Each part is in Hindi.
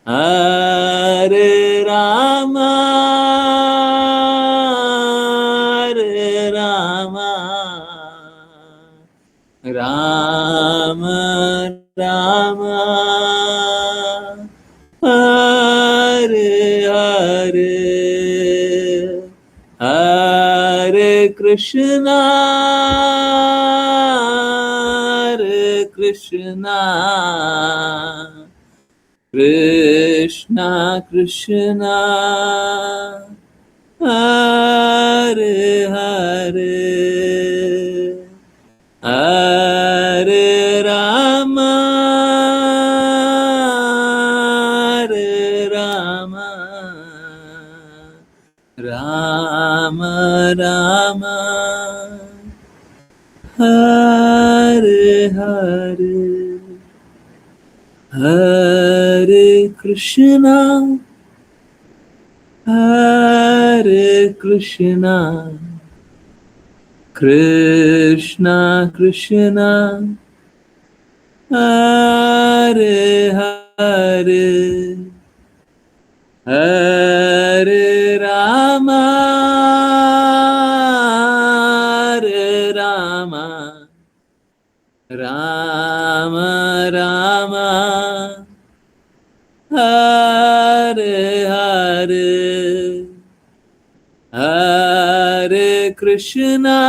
Hare Rama, Hare Rama, Rama Rama, Hare Hare, Hare Krishna, Hare Krishna, Krishna Krishna, Hare Hare, Hare Rama, Hare Rama, Rama Rama, Hare Hare, Hare Krishna, Hare Krishna, Krishna Krishna, Hare Hare, Hare Rama, Hare Rama, Rama Rama, Hare Hare, Hare Krishna,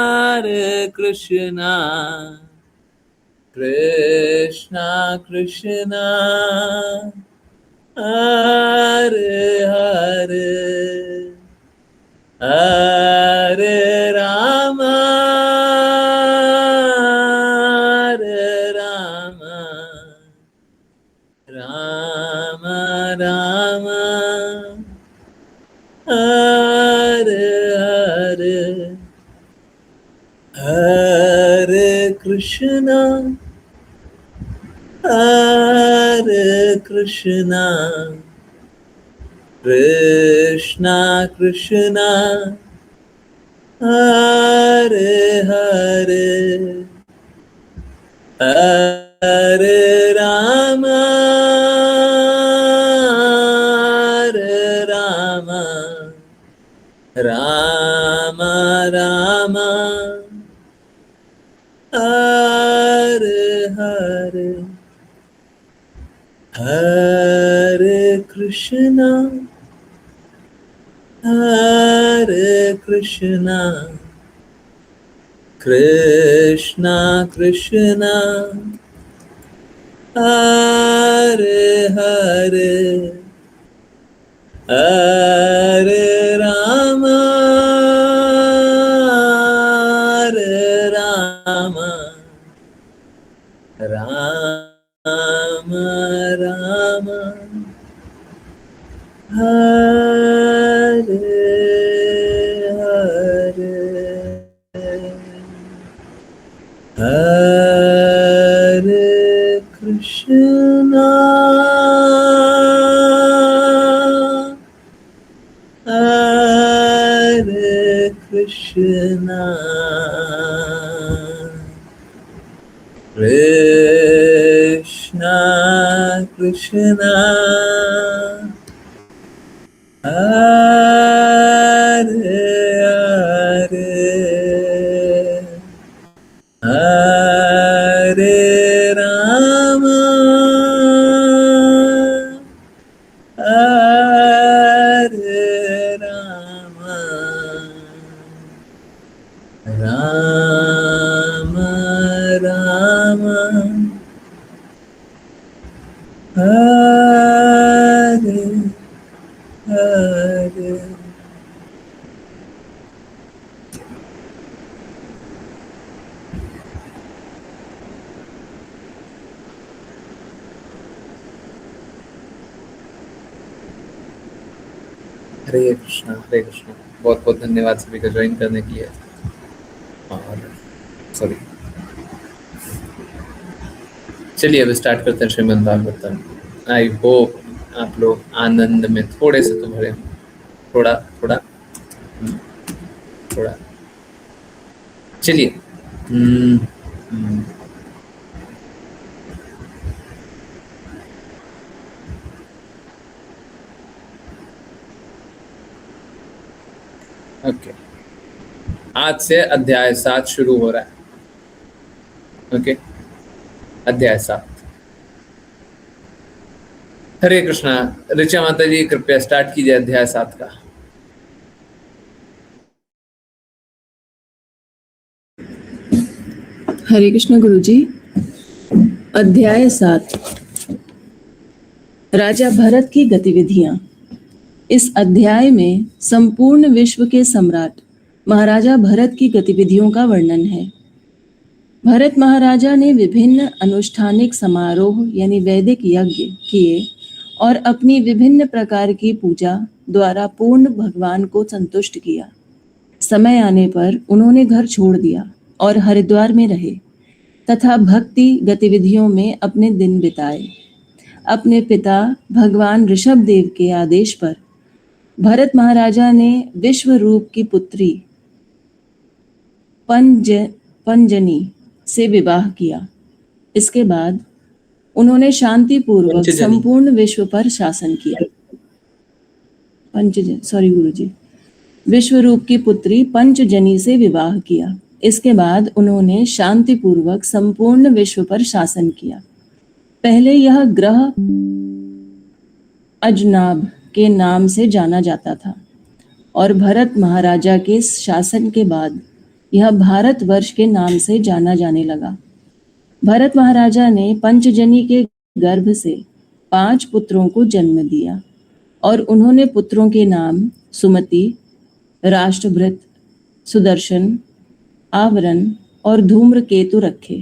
Hare Krishna, Krishna Krishna, Hare Hare, Hare Rama, Hare Rama, Rama Rama, Hare Hare, Hare Krishna, Hare Krishna, Krishna Krishna, Hare Hare, Hare Rama, Hare Rama, Rama Rama, Hare Hare, Hare Krishna, Hare Krishna, Krishna Krishna, Hare Hare, Hare Rama, Hare Rama, Rama Rama, Hare Hare, Hare Krishna, Hare Krishna, Krishna Krishna, Hare Hare, Hare Rama, Hare Rama, Rama Rama, Hare Hare. हरे कृष्णा, हरे कृष्णा। बहुत बहुत धन्यवाद सभी का ज्वाइन करने के लिए। और सॉरी, चलिए अब स्टार्ट करते हैं श्रीमद् भागवतम। आई होप आप लोग आनंद में थोड़े से तो भरे, थोड़ा थोड़ा थोड़ा। चलिए ओके, आज से अध्याय 7 शुरू हो रहा है। ओके, अध्याय 7। हरे कृष्णा। ऋचा माता जी कृपया स्टार्ट कीजिए अध्याय 7 का। हरे कृष्ण गुरुजी। अध्याय 7, राजा भरत की गतिविधियां। इस अध्याय में संपूर्ण विश्व के सम्राट महाराजा भरत की गतिविधियों का वर्णन है। भरत महाराजा ने विभिन्न अनुष्ठानिक समारोह यानी वैदिक यज्ञ किए और अपनी विभिन्न प्रकार की पूजा द्वारा पूर्ण भगवान को संतुष्ट किया। समय आने पर उन्होंने घर छोड़ दिया और हरिद्वार में रहे तथा भक्ति गतिविधियों में अपने दिन बिताए। अपने पिता भगवान ऋषभ देव के आदेश पर भरत महाराजा ने विश्वरूप की पुत्री पंजनी से विवाह किया। इसके बाद उन्होंने शांतिपूर्वक संपूर्ण विश्व पर शासन किया। गुरुजी। विश्वरूप की पुत्री पंचजनी से विवाह किया। इसके बाद उन्होंने शांतिपूर्वक संपूर्ण विश्व पर शासन किया। पहले यह ग्रह अजनाब के नाम से जाना जाता था और भरत महाराजा के शासन के बाद यह भारतवर्ष के नाम से जाना जाने लगा। भरत महाराजा ने पंचजनी के गर्भ से 5 पुत्रों को जन्म दिया और उन्होंने पुत्रों के नाम सुमति, राष्ट्रभृत, सुदर्शन, आवरण और धूम्रकेतु रखे।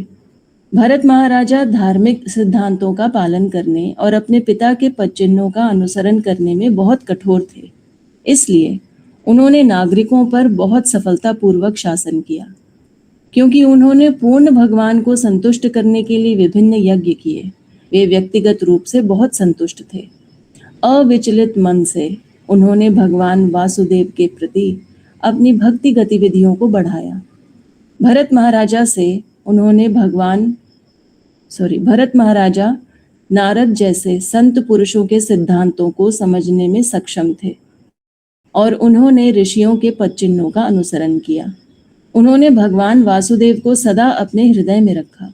भरत महाराजा धार्मिक सिद्धांतों का पालन करने और अपने पिता के पदचिन्हों का अनुसरण करने में बहुत कठोर थे। इसलिए उन्होंने नागरिकों पर बहुत सफलतापूर्वक शासन किया। क्योंकि उन्होंने पूर्ण भगवान को संतुष्ट करने के लिए विभिन्न यज्ञ किए, वे व्यक्तिगत रूप से बहुत संतुष्ट थे। अविचलित मन से उन्होंने भगवान वासुदेव के प्रति अपनी भक्ति गतिविधियों को बढ़ाया। भरत महाराजा नारद जैसे संत पुरुषों के सिद्धांतों को समझने में सक्षम थे और उन्होंने ऋषियों के पदचिन्हों का अनुसरण किया। उन्होंने भगवान वासुदेव को सदा अपने हृदय में रखा।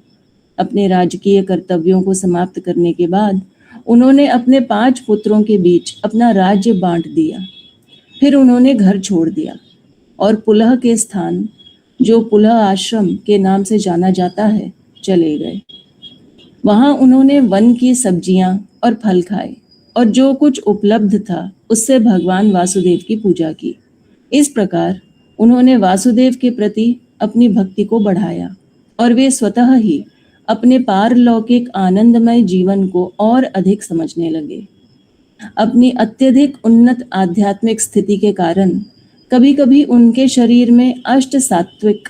अपने राजकीय कर्तव्यों को समाप्त करने के बाद उन्होंने अपने 5 पुत्रों के बीच अपना राज्य बांट दिया। फिर उन्होंने घर छोड़ दिया और पुलह के स्थान, जो पुलह आश्रम के नाम से जाना जाता है, चले गए। वहां उन्होंने वन की सब्जियां और फल खाए और जो कुछ उपलब्ध था उससे भगवान वासुदेव की पूजा की। इस प्रकार उन्होंने वासुदेव के प्रति अपनी भक्ति को बढ़ाया और वे स्वतः ही अपने पारलौकिक आनंदमय जीवन को और अधिक समझने लगे। अपनी अत्यधिक उन्नत आध्यात्मिक स्थिति के कारण कभी कभी उनके शरीर में अष्ट सात्विक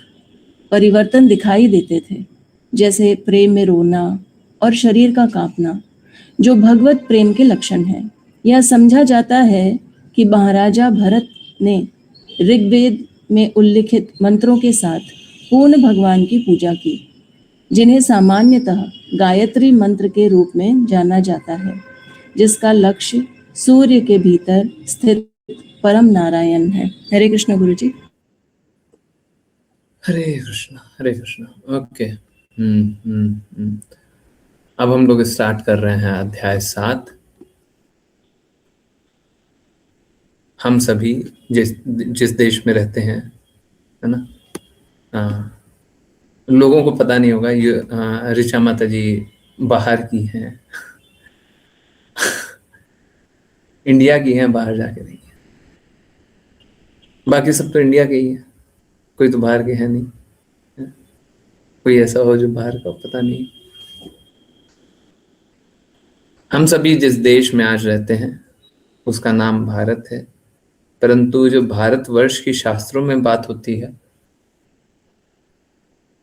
परिवर्तन दिखाई देते थे, जैसे प्रेम में रोना और शरीर का कांपना, जो भगवत प्रेम के लक्षण हैं। यह समझा जाता है कि महाराजा भरत ने ऋग्वेद में उल्लिखित मंत्रों के साथ पूर्ण भगवान की पूजा की, जिन्हें सामान्यतः गायत्री मंत्र के रूप में जाना जाता है, जिसका लक्ष्य सूर्य के भीतर स्थित परम नारायण है। हरे कृष्ण गुरुजी। हरे कृष्णा, हरे कृष्णा। ओके। अब हम लोग स्टार्ट कर रहे हैं अध्याय 7। हम सभी जिस देश में रहते हैं, है ना, लोगों को पता नहीं होगा, ये ऋचा माता जी बाहर की हैं इंडिया की हैं, बाहर जाके नहीं है। बाकी सब तो इंडिया के ही है, कोई तो बाहर के है नहीं। कोई ऐसा हो जो बाहर का पता नहीं। हम सभी जिस देश में आज रहते हैं उसका नाम भारत है, परंतु जो भारतवर्ष की शास्त्रों में बात होती है,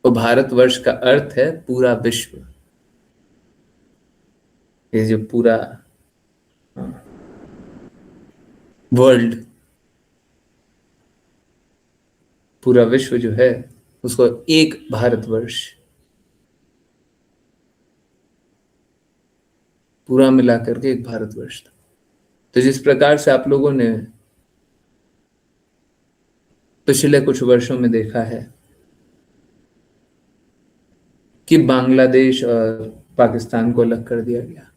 वो भारतवर्ष का अर्थ है पूरा विश्व। ये जो पूरा वर्ल्ड, पूरा विश्व जो है, उसको एक भारतवर्ष पूरा मिला करके एक भारतवर्ष था। तो जिस प्रकार से आप लोगों ने पिछले कुछ वर्षों में देखा है कि बांग्लादेश और पाकिस्तान को अलग कर दिया गया,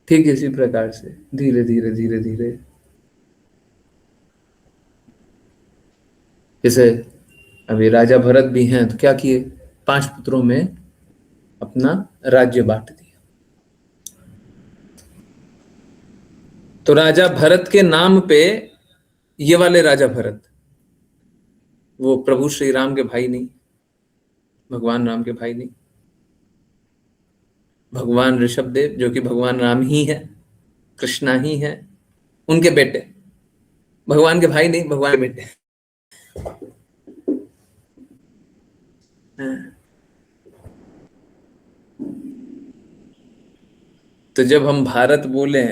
ठीक इसी प्रकार से धीरे धीरे धीरे धीरे, जैसे अभी राजा भरत भी हैं तो क्या किए, 5 पुत्रों में अपना राज्य बांट दिया। तो राजा भरत के नाम पे ये वाले राजा भरत, वो प्रभु श्री राम के भाई नहीं, भगवान राम के भाई नहीं, भगवान ऋषभ देव जो कि भगवान राम ही है, कृष्णा ही है, उनके बेटे, भगवान के भाई नहीं, भगवान के बेटे। तो जब हम भारत बोले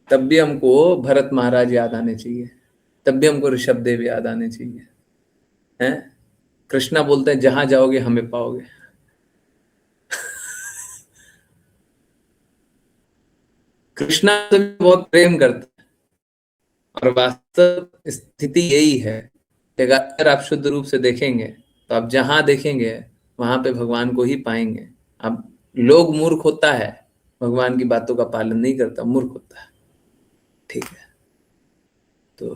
तब भी हमको भरत महाराज याद आने चाहिए, तब भी हमको ऋषभ देव याद आने चाहिए, हैं? कृष्णा बोलते हैं जहां जाओगे हमें पाओगे। कृष्णा से भी बहुत प्रेम करते हैं, और वास्तव स्थिति यही है कि अगर आप शुद्ध रूप से देखेंगे तो आप जहां देखेंगे वहां पे भगवान को ही पाएंगे। अब लोग मूर्ख होता है, भगवान की बातों का पालन नहीं करता, मूर्ख होता है, ठीक है। तो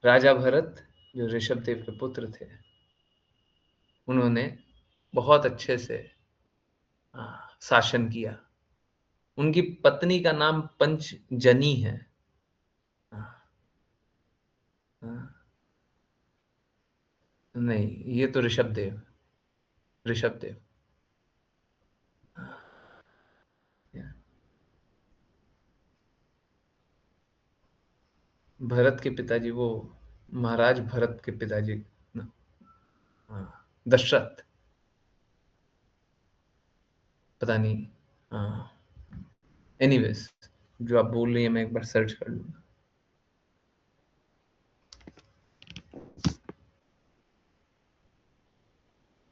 राजा भरत जो ऋषभ देव के पुत्र थे, उन्होंने बहुत अच्छे से शासन किया। उनकी पत्नी का नाम पंचजनी है। नहीं, ये तो ऋषभ देव, ऋषभ देव। भरत के पिताजी, वो महाराज भरत के पिताजी ना, दशरथ, पता नहीं। हाँ, एनीवेज, जो आप बोल रही है मैं एक बार सर्च कर लूंगा,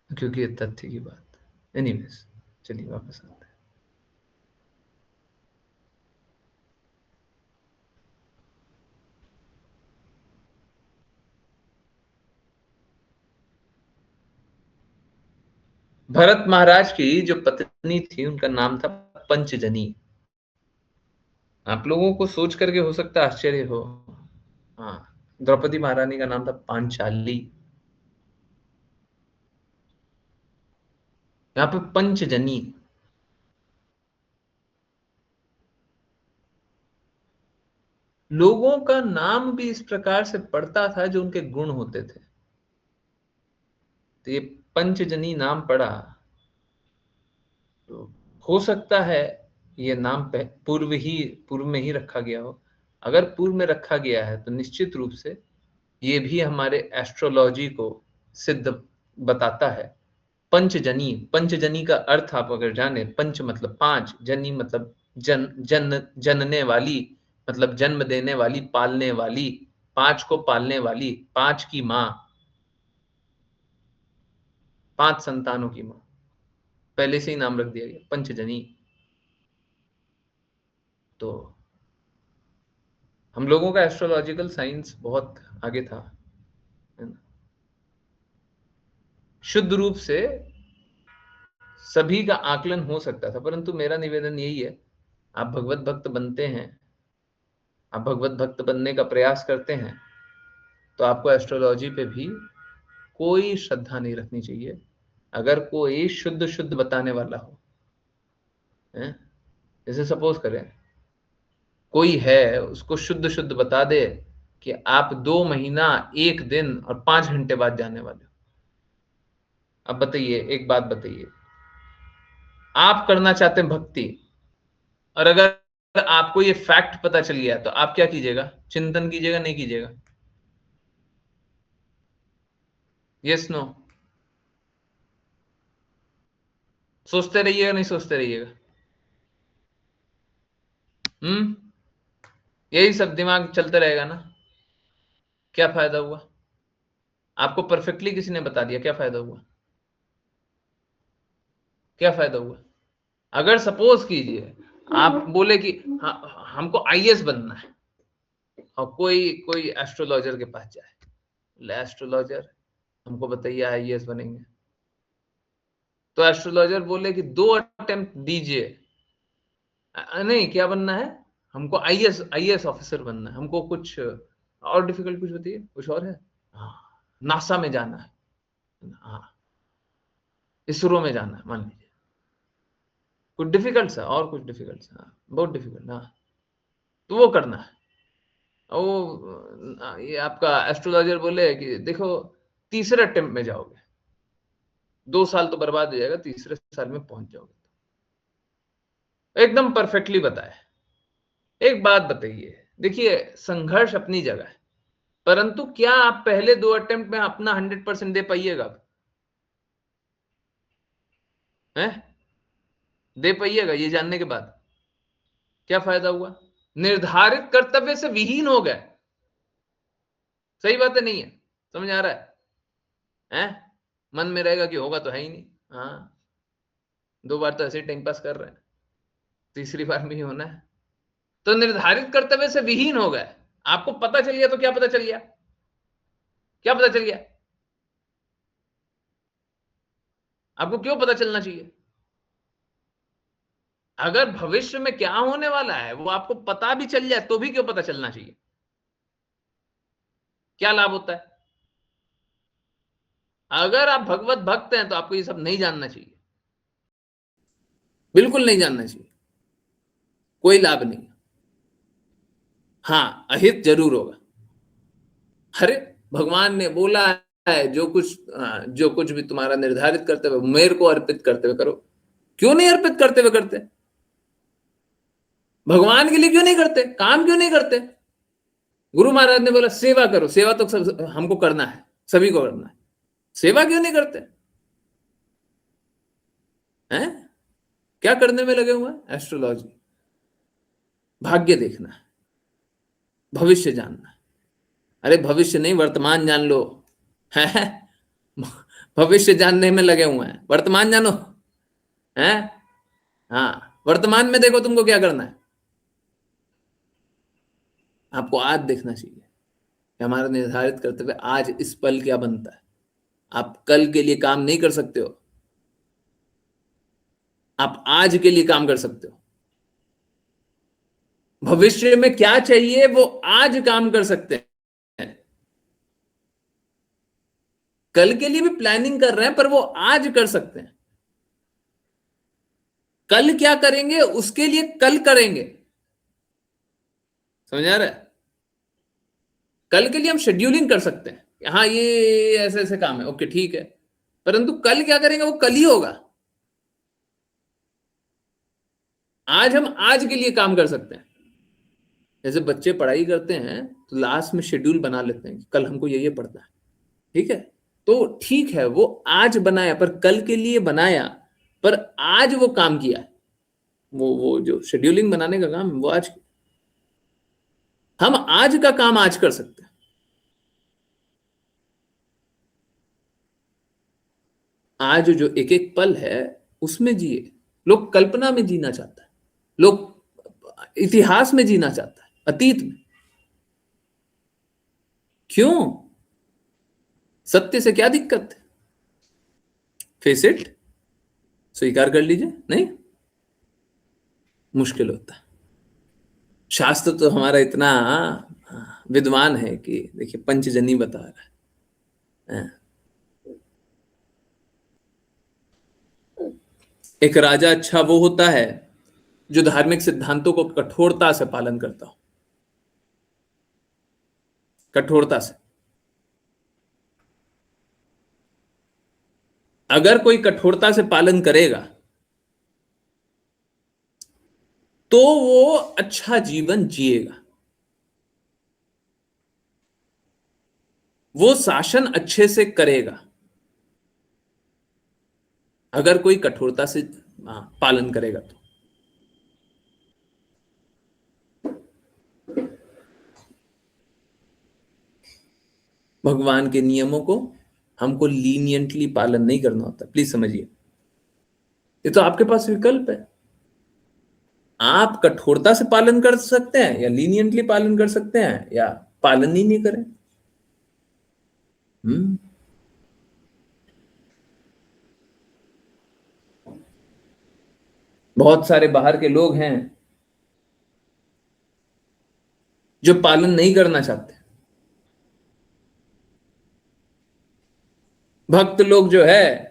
क्योंकि ये तथ्य की बात। एनीवेज, चलिए वापस आते हैं। भरत महाराज की जो पत्नी थी उनका नाम था पंचजनी। आप लोगों को सोच करके हो सकता है आश्चर्य हो, हाँ, द्रौपदी महारानी का नाम था पांचाली। यहाँ पे पंचजनी। लोगों का नाम भी इस प्रकार से पड़ता था जो उनके गुण होते थे। तो ये पंचजनी नाम पड़ा, तो हो सकता है ये नाम पूर्व में ही रखा गया हो। अगर पूर्व में रखा गया है तो निश्चित रूप से ये भी हमारे एस्ट्रोलॉजी को सिद्ध बताता है। पंचजनी, पंचजनी का अर्थ आप अगर जाने, पंच मतलब 5, जनी मतलब जनने वाली, मतलब जन्म देने वाली, पालने वाली, 5 को पालने वाली, 5 की माँ, 5 संतानों की माँ, पहले से ही नाम रख दिया गया पंचजनी। तो हम लोगों का एस्ट्रोलॉजिकल साइंस बहुत आगे था, है ना? शुद्ध रूप से सभी का आकलन हो सकता था, परंतु मेरा निवेदन यही है, आप भगवत भक्त बनते हैं, आप भगवत भक्त बनने का प्रयास करते हैं, तो आपको एस्ट्रोलॉजी पे भी कोई श्रद्धा नहीं रखनी चाहिए। अगर कोई शुद्ध शुद्ध बताने वाला हो, है? जैसे सपोज करें कोई है, उसको शुद्ध शुद्ध बता दे कि आप 2 महीना 1 दिन और 5 घंटे बाद जाने वाले हो। अब बताइए, एक बात बताइए, आप करना चाहते हैं भक्ति, और अगर आपको ये फैक्ट पता चल गया तो आप क्या कीजिएगा? चिंतन कीजिएगा, नहीं कीजिएगा? Yes no? सोचते रहिएगा, नहीं सोचते रहिएगा? हम्म, यही सब दिमाग चलते रहेगा ना? क्या फायदा हुआ? आपको परफेक्टली किसी ने बता दिया, क्या फायदा हुआ? क्या फायदा हुआ? अगर सपोज कीजिए आप बोले कि हाँ हमको आईएएस बनना है, और कोई कोई एस्ट्रोलॉजर के पास जाए, एस्ट्रोलॉजर हमको बताइए आईएएस बनेंगे, तो एस्ट्रोलॉजर बोले कि 2 अटेम्प्ट दीजिए। नहीं, क्या बनना है? हमको आईएएस आईएएस ऑफिसर बनना है, हमको कुछ और डिफिकल्ट कुछ बताइए, कुछ और है? हाँ, नासा में जाना है, हाँ, इसरो में जाना है, मान लीजिए कुछ डिफिकल्ट सा, और कुछ डिफिकल्ट सा, हाँ, बहुत डिफिकल्ट, हाँ, तो वो करना है। वो ये आपका एस्ट्रोलॉजर बोले कि देखो तीसरे अटेम्प्ट में जाओगे, 2 साल तो बर्बाद हो जाएगा, तीसरे साल में पहुंच जाओगे। एकदम परफेक्टली बताया। एक बात बताइए, देखिए संघर्ष अपनी जगह है, परंतु क्या आप पहले 2 अटेम्प्ट में अपना 100% दे पाइएगा? हैं? दे पाइएगा? ये जानने के बाद क्या फायदा हुआ? निर्धारित कर्तव्य से विहीन हो गए। सही बात है, नहीं है? समझ आ रहा है? हैं? मन में रहेगा कि होगा तो है ही नहीं। हाँ, 2 बार तो ऐसे ही टाइम पास कर रहे हैं, तीसरी बार में ही होना है। तो निर्धारित कर्तव्य से विहीन हो गए। आपको पता चल गया तो क्या पता चल गया? क्या पता चल गया? आपको क्यों पता चलना चाहिए? अगर भविष्य में क्या होने वाला है वो आपको पता भी चल जाए तो भी क्यों पता चलना चाहिए? क्या लाभ होता है? अगर आप भगवत भक्त हैं तो आपको ये सब नहीं जानना चाहिए, बिल्कुल नहीं जानना चाहिए, कोई लाभ नहीं। हाँ, अहित जरूर होगा। अरे भगवान ने बोला है जो कुछ भी तुम्हारा निर्धारित करते हुए मेरे को अर्पित करते हुए करो। क्यों नहीं अर्पित करते हुए करते? भगवान के लिए क्यों नहीं करते? काम क्यों नहीं करते? गुरु महाराज ने बोला सेवा करो, सेवा तो सब हमको करना है, सभी को करना है, सेवा क्यों नहीं करते हैं? क्या करने में लगे हुए हैं? एस्ट्रोलॉजी, भाग्य देखना है, भविष्य जानना है। अरे भविष्य नहीं, वर्तमान जान लो है। भविष्य जानने में लगे हुए हैं, वर्तमान जानो है। हाँ, वर्तमान में देखो तुमको क्या करना है। आपको आज देखना चाहिए कि हमारा निर्धारित कर्तव्य आज इस पल क्या बनता है। आप कल के लिए काम नहीं कर सकते हो, आप आज के लिए काम कर सकते हो। भविष्य में क्या चाहिए वो आज काम कर सकते हैं। कल के लिए भी प्लानिंग कर रहे हैं पर वो आज कर सकते हैं। कल क्या करेंगे उसके लिए कल करेंगे। समझ आ रहा है? कल के लिए हम शेड्यूलिंग कर सकते हैं, हाँ ये ऐसे ऐसे काम है, ओके ठीक है, परंतु कल क्या करेंगे वो कल ही होगा। आज हम आज के लिए काम कर सकते हैं। जैसे बच्चे पढ़ाई करते हैं तो लास्ट में शेड्यूल बना लेते हैं कि कल हमको ये पढ़ना है, ठीक है, तो ठीक है वो आज बनाया पर कल के लिए बनाया, पर आज वो काम किया है। वो जो शेड्यूलिंग बनाने का काम वो आज, हम आज का काम आज कर सकते हैं। आज जो एक एक पल है उसमें जिए। लोग कल्पना में जीना चाहता है, लोग इतिहास में जीना चाहता है, अतीत में। क्यों? सत्य से क्या दिक्कत है? फेस इट, स्वीकार कर लीजिए। नहीं, मुश्किल होता है। शास्त्र तो हमारा इतना विद्वान है कि देखिए पंचजनी बता रहा है। एक राजा अच्छा वो होता है जो धार्मिक सिद्धांतों को कठोरता से पालन करता हो, कठोरता से। अगर कोई कठोरता से पालन करेगा तो वो अच्छा जीवन जिएगा, वो शासन अच्छे से करेगा। अगर कोई कठोरता से पालन करेगा तो भगवान के नियमों को हमको लीनियंटली पालन नहीं करना होता, प्लीज समझिए। ये तो आपके पास विकल्प है। आप कठोरता से पालन कर सकते हैं या लीनियंटली पालन कर सकते हैं या पालन ही नहीं करें। हम्म बहुत सारे बाहर के लोग हैं जो पालन नहीं करना चाहते। भक्त लोग जो है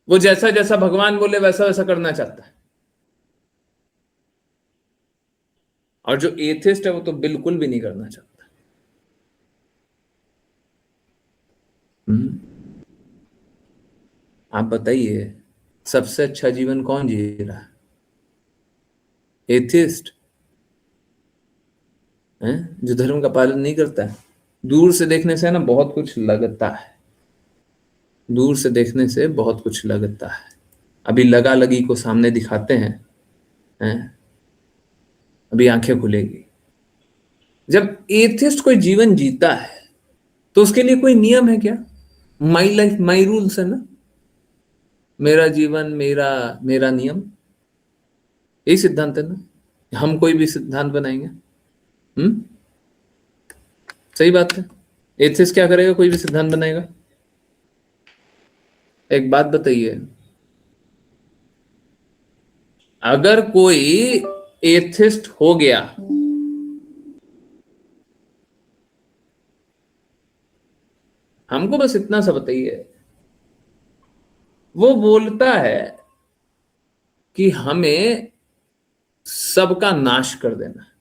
वो जैसा जैसा भगवान बोले वैसा वैसा करना चाहता है, और जो एथिस्ट है वो तो बिल्कुल भी नहीं करना चाहता। हम्म आप बताइए, सबसे अच्छा जीवन कौन जी रहा है? एथिस्ट है जो धर्म का पालन नहीं करता है। दूर से देखने से ना बहुत कुछ लगता है, दूर से देखने से बहुत कुछ लगता है। अभी लगा लगी को सामने दिखाते हैं, अभी आंखें खुलेगी। जब एथिस्ट कोई जीवन जीता है तो उसके लिए कोई नियम है क्या? माई लाइफ माई रूल्स है ना, मेरा जीवन मेरा मेरा नियम, यही सिद्धांत है ना। हम कोई भी सिद्धांत बनाएंगे? हम्म सही बात है। एथिस्ट क्या करेगा? कोई भी सिद्धांत बनाएगा? एक बात बताइए, अगर कोई एथिस्ट हो गया, हमको बस इतना सा बताइए, वो बोलता है कि हमें सबका नाश कर देना,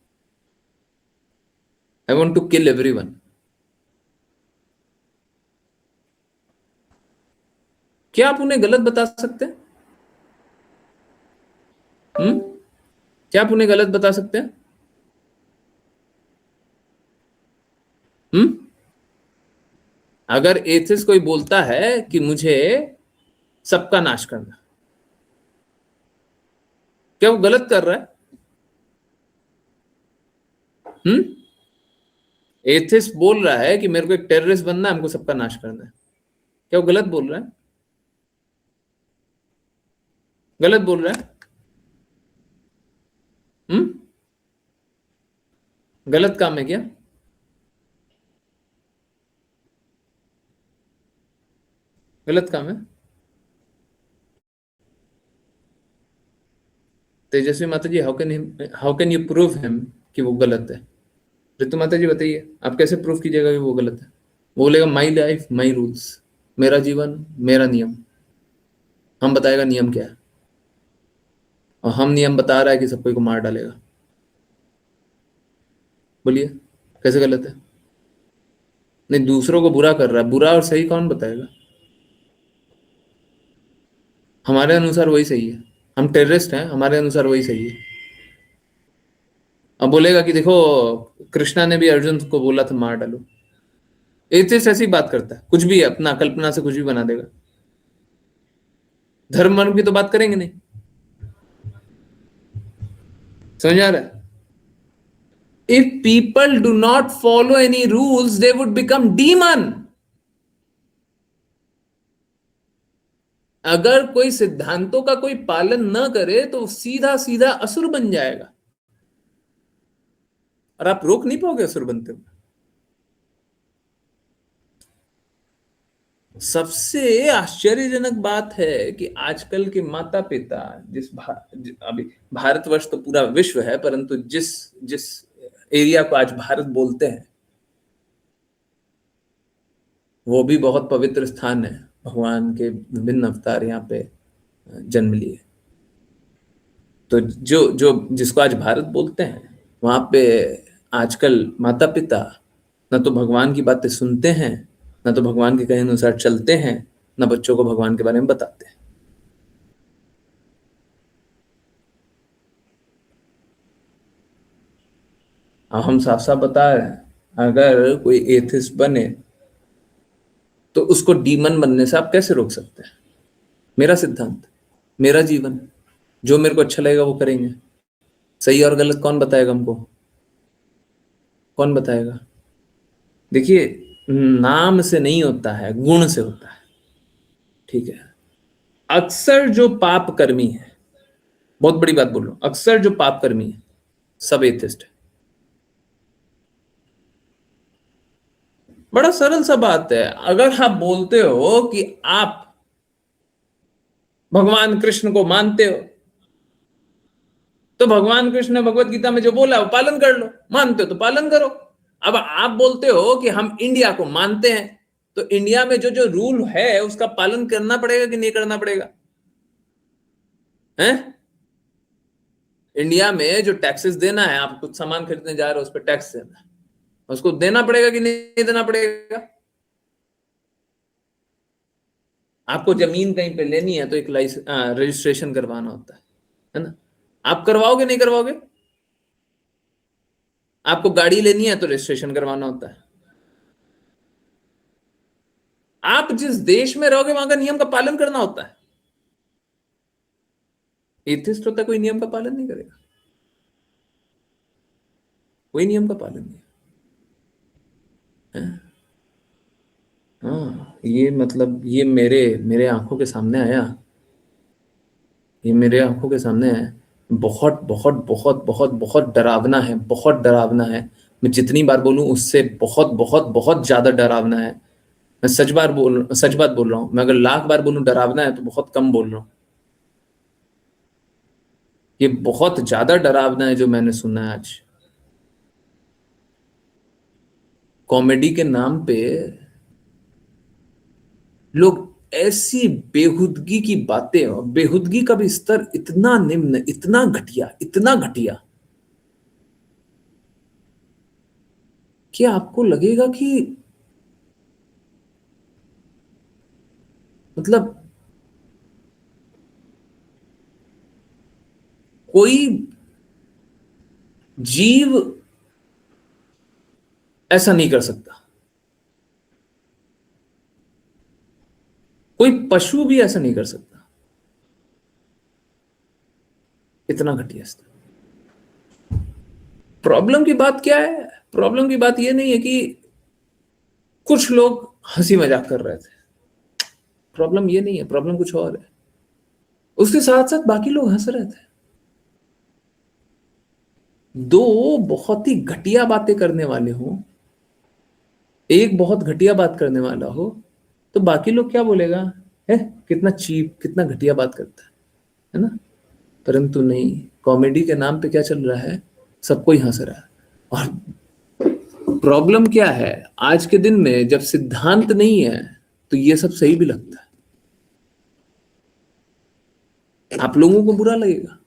I want to kill everyone. क्या आप उन्हें गलत बता सकते हैं? हम्म क्या आप उन्हें गलत बता सकते हैं? हम्म अगर एथिस्ट कोई बोलता है कि मुझे सबका नाश करना, क्या वो गलत कर रहा है? हम्म एथिस्ट बोल रहा है कि मेरे को एक टेररिस्ट बनना है, हमको सबका नाश करना है, क्या वो गलत बोल रहा है? गलत बोल रहा है? हम्म गलत काम है क्या? गलत काम है? तेजस्वी माता जी, how can you prove him कि वो गलत है? ऋतु माता जी बताइए, आप कैसे प्रूव कीजिएगा कि वो गलत है? वो बोलेगा माई लाइफ माई रूल्स, मेरा जीवन मेरा नियम। हम बताएगा नियम क्या है, और हम नियम बता रहा है कि सब कोई को मार डालेगा। बोलिए कैसे गलत है? नहीं, दूसरों को बुरा कर रहा है, बुरा और सही कौन बताएगा? हमारे अनुसार वही सही है, हम टेररिस्ट हैं, हमारे अनुसार वही सही है। अब बोलेगा कि देखो कृष्णा ने भी अर्जुन को बोला था मार डालो। एथिस्ट ऐसी बात करता है, कुछ भी अपना कल्पना से कुछ भी बना देगा। धर्म वर्म की तो बात करेंगे नहीं। समझ आ रहा है? If people do not follow any rules, they would become demon. अगर कोई सिद्धांतों का कोई पालन न करे तो सीधा सीधा असुर बन जाएगा, और आप रोक नहीं पाओगे असुर बनते हुए। सबसे आश्चर्यजनक बात है कि आजकल के माता पिता अभी भारतवर्ष तो पूरा विश्व है, परंतु जिस जिस एरिया को आज भारत बोलते हैं वो भी बहुत पवित्र स्थान है। भगवान के विभिन्न अवतार यहाँ पे जन्म लिए। तो जो जो जिसको आज भारत बोलते हैं वहां पे आजकल माता पिता न तो भगवान की बातें सुनते हैं, न तो भगवान के कहे अनुसार चलते हैं, न बच्चों को भगवान के बारे में बताते हैं। अब हम साफ साफ बता रहे हैं, अगर कोई एथिस्ट बने तो उसको डीमन बनने से आप कैसे रोक सकते हैं? मेरा सिद्धांत, मेरा जीवन, जो मेरे को अच्छा लगेगा वो करेंगे। सही और गलत कौन बताएगा हमको? कौन बताएगा? देखिए, नाम से नहीं होता है, गुण से होता है। ठीक है, अक्सर जो पाप कर्मी है, बहुत बड़ी बात बोल रहा हूं, अक्सर जो पाप कर्मी है सब एथिस्ट है। बड़ा सरल सा बात है। अगर आप बोलते हो कि आप भगवान कृष्ण को मानते हो, तो भगवान कृष्ण ने भगवत गीता में जो बोला वो पालन कर लो। मानते हो तो पालन करो। अब आप बोलते हो कि हम इंडिया को मानते हैं, तो इंडिया में जो जो रूल है उसका पालन करना पड़ेगा कि नहीं करना पड़ेगा? हैं? इंडिया में जो टैक्सेस देना है, आप कुछ सामान खरीदने जा रहे हो उस पर टैक्स देना है, उसको देना पड़ेगा कि नहीं देना पड़ेगा? आपको जमीन कहीं पे लेनी है तो एक रजिस्ट्रेशन करवाना होता है ना? आप करवाओगे नहीं करवाओगे? आपको गाड़ी लेनी है तो रजिस्ट्रेशन करवाना होता है। आप जिस देश में रहोगे वहां का नियम का पालन करना होता है। एथिस्ट होता है कोई नियम का पालन नहीं करेगा, कोई नियम का पालन नहीं है। हाँ, ये मतलब ये मेरे मेरे आंखों के सामने आया, ये मेरे आंखों के सामने है। बहुत बहुत बहुत बहुत बहुत डरावना है, बहुत डरावना है। मैं जितनी बार बोलूं उससे बहुत बहुत बहुत ज्यादा डरावना है। मैं सच बात बोल रहा हूं। मैं अगर लाख बार बोलूं डरावना है तो बहुत कम बोल रहा हूं। ये बहुत ज्यादा डरावना है जो मैंने सुना है आज। कॉमेडी के नाम पे लोग ऐसी बेहुदगी की बातें, और बेहुदगी का भी स्तर इतना निम्न, इतना घटिया, इतना घटिया कि आपको लगेगा कि मतलब कोई जीव ऐसा नहीं कर सकता, कोई पशु भी ऐसा नहीं कर सकता। इतना घटिया स्तर। प्रॉब्लम की बात क्या है? प्रॉब्लम की बात यह नहीं है कि कुछ लोग हंसी मजाक कर रहे थे। प्रॉब्लम ये नहीं है, प्रॉब्लम कुछ और है। उसके साथ साथ बाकी लोग हंस रहे थे। दो बहुत ही घटिया बातें करने वाले हो, एक बहुत घटिया बात करने वाला हो, तो बाकी लोग क्या बोलेगा? है कितना चीप, कितना घटिया बात करता है ना? परंतु नहीं, कॉमेडी के नाम पे क्या चल रहा है? सबको ही हंस रहा है। और प्रॉब्लम क्या है, आज के दिन में जब सिद्धांत नहीं है तो ये सब सही भी लगता है। आप लोगों को बुरा लगेगा,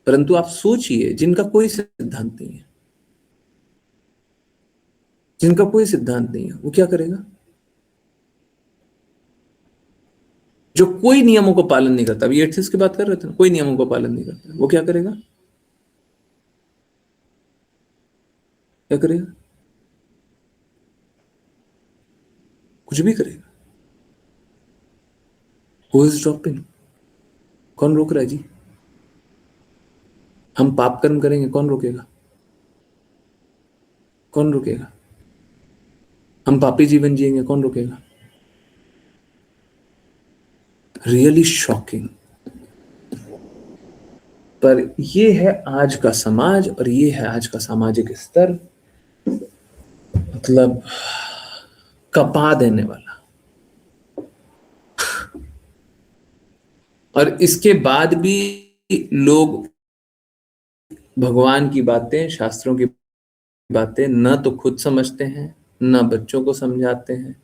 परंतु आप सोचिए जिनका कोई सिद्धांत नहीं है, जिनका कोई सिद्धांत नहीं है, वो क्या करेगा? जो कोई नियमों को पालन नहीं करता, अभी एथिस्ट की बात कर रहे थे ना, कोई नियमों को पालन नहीं करता, वो क्या करेगा? क्या करेगा? कुछ भी करेगा। Who is dropping? कौन रोक रहा है जी? हम पाप कर्म करेंगे, कौन रोकेगा? कौन रोकेगा? हम पापी जीवन जिएंगे, कौन रोकेगा? Really shocking. पर ये है आज का समाज, और ये है आज का सामाजिक स्तर, मतलब कपा देने वाला। और इसके बाद भी लोग भगवान की बातें, शास्त्रों की बातें न तो खुद समझते हैं, न बच्चों को समझाते हैं,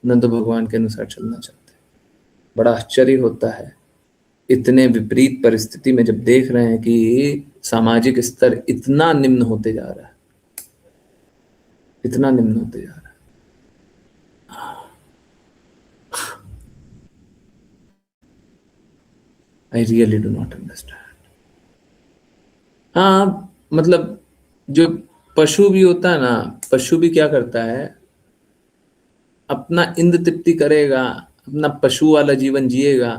न तो भगवान के अनुसार चलना चाहते हैं। बड़ा आश्चर्य होता है इतने विपरीत परिस्थिति में जब देख रहे हैं कि सामाजिक स्तर इतना निम्न होते जा रहा है, इतना निम्न होते जा रहा है। I really do not understand. हाँ, मतलब जो पशु भी होता है ना, पशु भी क्या करता है? अपना इंद्र तृप्ति करेगा, अपना पशु वाला जीवन जिएगा,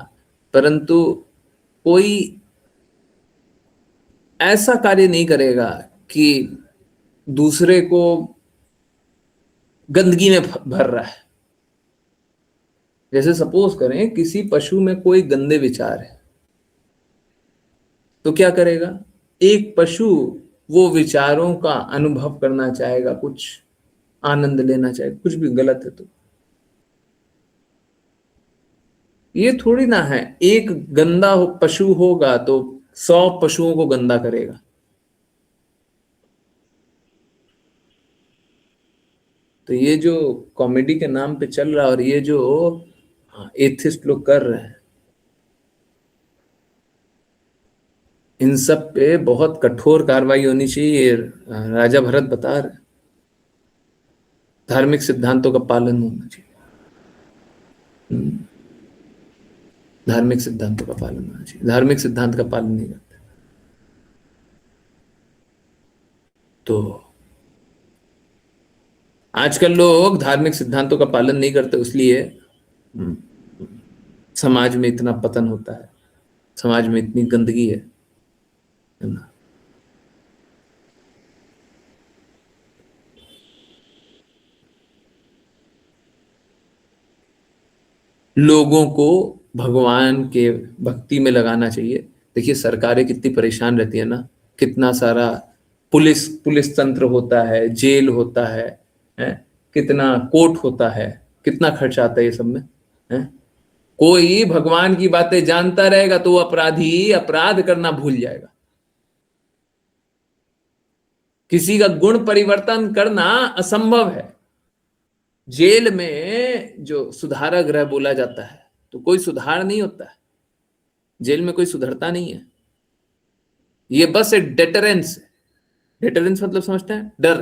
परंतु कोई ऐसा कार्य नहीं करेगा कि दूसरे को गंदगी में भर रहा है। जैसे सपोज करें किसी पशु में कोई गंदे विचार है, तो क्या करेगा? एक पशु वो विचारों का अनुभव करना चाहेगा, कुछ आनंद लेना चाहेगा, कुछ भी गलत है तो। ये थोड़ी ना है एक गंदा पशु होगा तो 100 पशुओं को गंदा करेगा। तो ये जो कॉमेडी के नाम पे चल रहा है और ये जो एथिस्ट लोग कर रहे हैं, इन सब पे बहुत कठोर कार्रवाई होनी चाहिए। राजा भरत बता रहे, धार्मिक सिद्धांतों का पालन होना चाहिए। धार्मिक सिद्धांतों का पालन होना चाहिए, धार्मिक सिद्धांत का पालन नहीं करते तो। आजकल लोग धार्मिक सिद्धांतों का पालन नहीं करते, इसलिए समाज में इतना पतन होता है, समाज में इतनी गंदगी है ना। लोगों को भगवान के भक्ति में लगाना चाहिए। देखिए सरकारें कितनी परेशान रहती है ना, कितना सारा पुलिस तंत्र होता है, जेल होता है? कितना कोर्ट होता है, कितना खर्चा आता है ये सब में, है? कोई भगवान की बातें जानता रहेगा तो वो अपराधी अपराध करना भूल जाएगा। किसी का गुण परिवर्तन करना असंभव है। जेल में जो सुधार गृह बोला जाता है तो कोई सुधार नहीं होता है, जेल में कोई सुधरता नहीं है। ये बस एक डेटरेंस है। डेटरेंस मतलब समझते हैं? डर,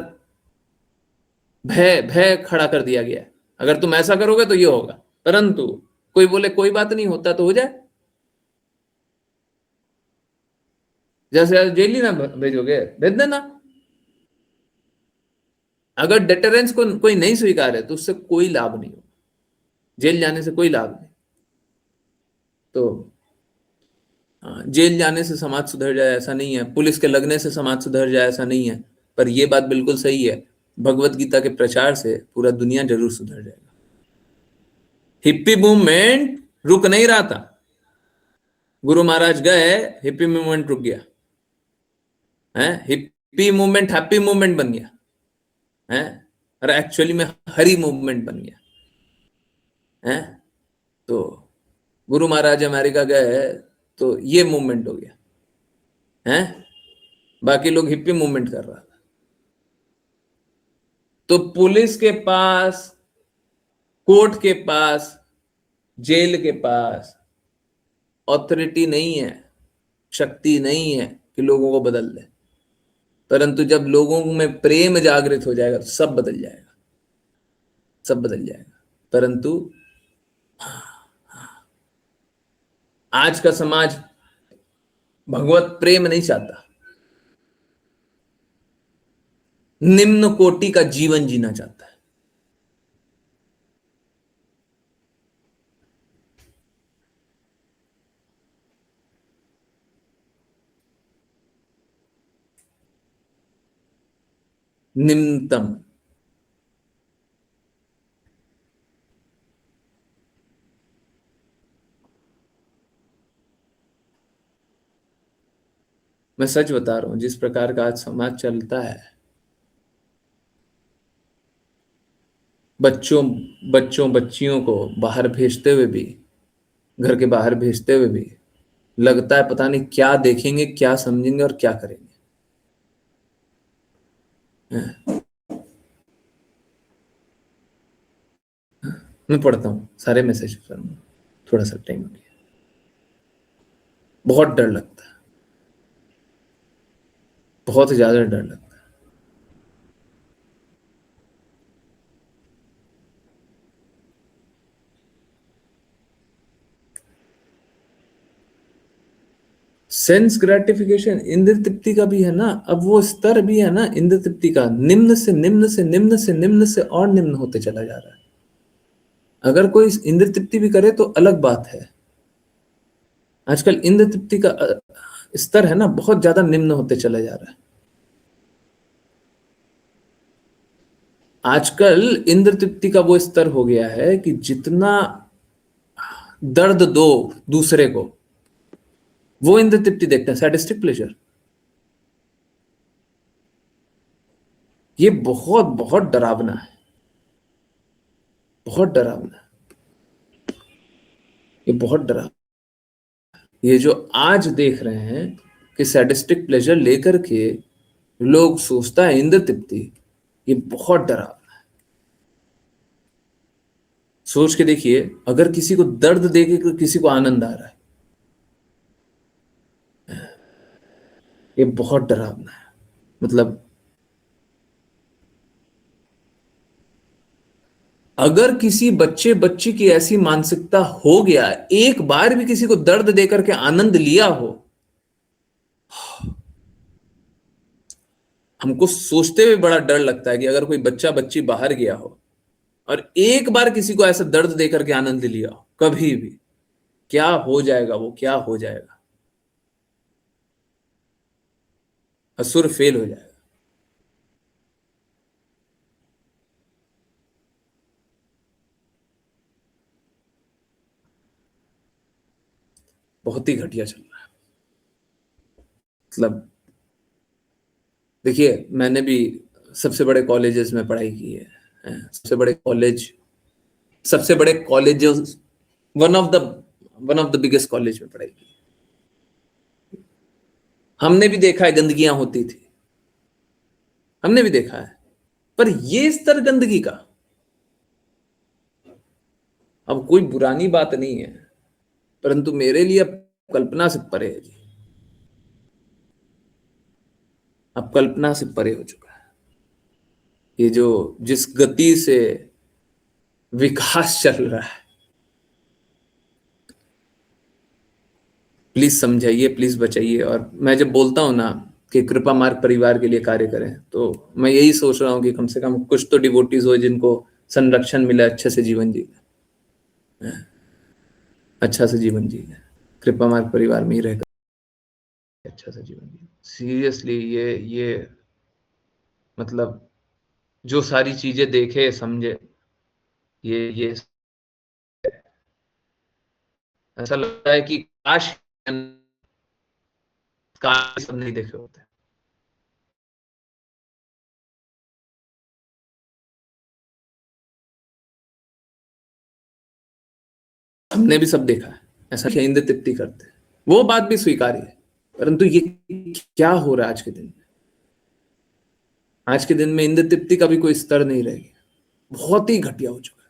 भय, भय खड़ा कर दिया गया है। अगर तुम ऐसा करोगे तो ये होगा, परंतु कोई बोले कोई बात नहीं, होता तो हो जाए। जैसे जेल ही ना भेजोगे, भेज देना। अगर डेटरेंस को कोई नहीं स्वीकार है तो उससे कोई लाभ नहीं होगा, जेल जाने से कोई लाभ नहीं। तो जेल जाने से समाज सुधर जाए ऐसा नहीं है, पुलिस के लगने से समाज सुधर जाए ऐसा नहीं है, पर यह बात बिल्कुल सही है, भगवत गीता के प्रचार से पूरा दुनिया जरूर सुधर जाएगा। हिप्पी मूवमेंट रुक नहीं रहा था, गुरु महाराज गए, हिप्पी मूवमेंट रुक गया है। हिप्पी मूवमेंट हैप्पी मूवमेंट बन गया है, और एक्चुअली में हरी मूवमेंट बन गया है। तो गुरु महाराज अमेरिका गए तो ये मूवमेंट हो गया है, बाकी लोग हिप्पी मूवमेंट कर रहा था। तो पुलिस के पास, कोर्ट के पास, जेल के पास ऑथोरिटी नहीं है, शक्ति नहीं है कि लोगों को बदल दे, परंतु जब लोगों में प्रेम जागृत हो जाएगा तो सब बदल जाएगा, सब बदल जाएगा। परंतु आज का समाज भगवत प्रेम नहीं चाहता, निम्न कोटि का जीवन जीना चाहता है। निम्नतम। मैं सच बता रहा हूं, जिस प्रकार का आज समाज चलता है, बच्चों बच्चों बच्चियों को बाहर भेजते हुए भी, घर के बाहर भेजते हुए भी लगता है पता नहीं क्या देखेंगे, क्या समझेंगे और क्या करेंगे। मैं पढ़ता हूँ सारे मैसेज पर, थोड़ा सा टाइम हो गया, बहुत डर लगता है, बहुत ज्यादा डर लगता है। सेंस ग्रेटिफिकेशन इंद्र तृप्ति का भी है ना, अब वो स्तर भी है ना इंद्र तृप्ति का, निम्न से निम्न से निम्न से निम्न से और निम्न होते चला जा रहा है। अगर कोई इंद्र तृप्ति भी करे तो अलग बात है। आजकल इंद्र तृप्ति का स्तर है ना बहुत ज्यादा निम्न होते चला जा रहा है। आजकल इंद्र तृप्ति का वो स्तर हो गया है कि जितना दर्द दो दूसरे को, वो इंद्र तृप्ति देखते हैं, सैडिस्टिक प्लेजर। ये बहुत बहुत डरावना है, बहुत डरावना है, ये बहुत डरावना। ये जो आज देख रहे हैं कि सैडिस्टिक प्लेजर लेकर के लोग सोचता है इंद्र तृप्ति, ये बहुत डरावना है। सोच के देखिए, अगर किसी को दर्द देके किसी को आनंद आ रहा है, ये बहुत डरावना है। मतलब अगर किसी बच्चे बच्ची की ऐसी मानसिकता हो गया, एक बार भी किसी को दर्द देकर के आनंद लिया हो, हमको सोचते हुए बड़ा डर लगता है कि अगर कोई बच्चा बच्ची बाहर गया हो और एक बार किसी को ऐसा दर्द देकर के आनंद लिया हो, कभी भी क्या हो जाएगा, वो क्या हो जाएगा, असुर फेल हो जाएगा। बहुत ही घटिया चल रहा है। मतलब देखिए, मैंने भी सबसे बड़े कॉलेजेस में पढ़ाई की है, सबसे बड़े colleges, one of the one of the biggest college में पढ़ाई की। हमने भी देखा है गंदगियां होती थी, हमने भी देखा है, पर ये स्तर गंदगी का, अब कोई पुरानी बात नहीं है, परंतु मेरे लिए अब कल्पना से परे है जी, अब कल्पना से परे हो चुका है। ये जो जिस गति से विकास चल रहा है, प्लीज समझाइए, प्लीज बचाइए। और मैं जब बोलता हूं ना कि कृपा मार्ग परिवार के लिए कार्य करें, तो मैं यही सोच रहा हूं कि कम से कम कुछ तो डिवोटीज हो जिनको संरक्षण मिले, अच्छे से जीवन जी, अच्छा से जीवन जी, कृपा मार्ग परिवार में ही रहकर अच्छा सा जीवन जी। सीरियसली ये मतलब जो सारी चीजें देखे समझे, ये ऐसा लगता है कि काश सब नहीं देखे होते। हमने भी सब देखा है, ऐसा क्या इंद्र तृप्ति करते हैं, वो बात भी स्वीकार्य है, परंतु ये क्या हो रहा है आज के दिन में? आज के दिन में इंद्र तृप्ति का भी कोई स्तर नहीं रह गया, बहुत ही घटिया हो चुका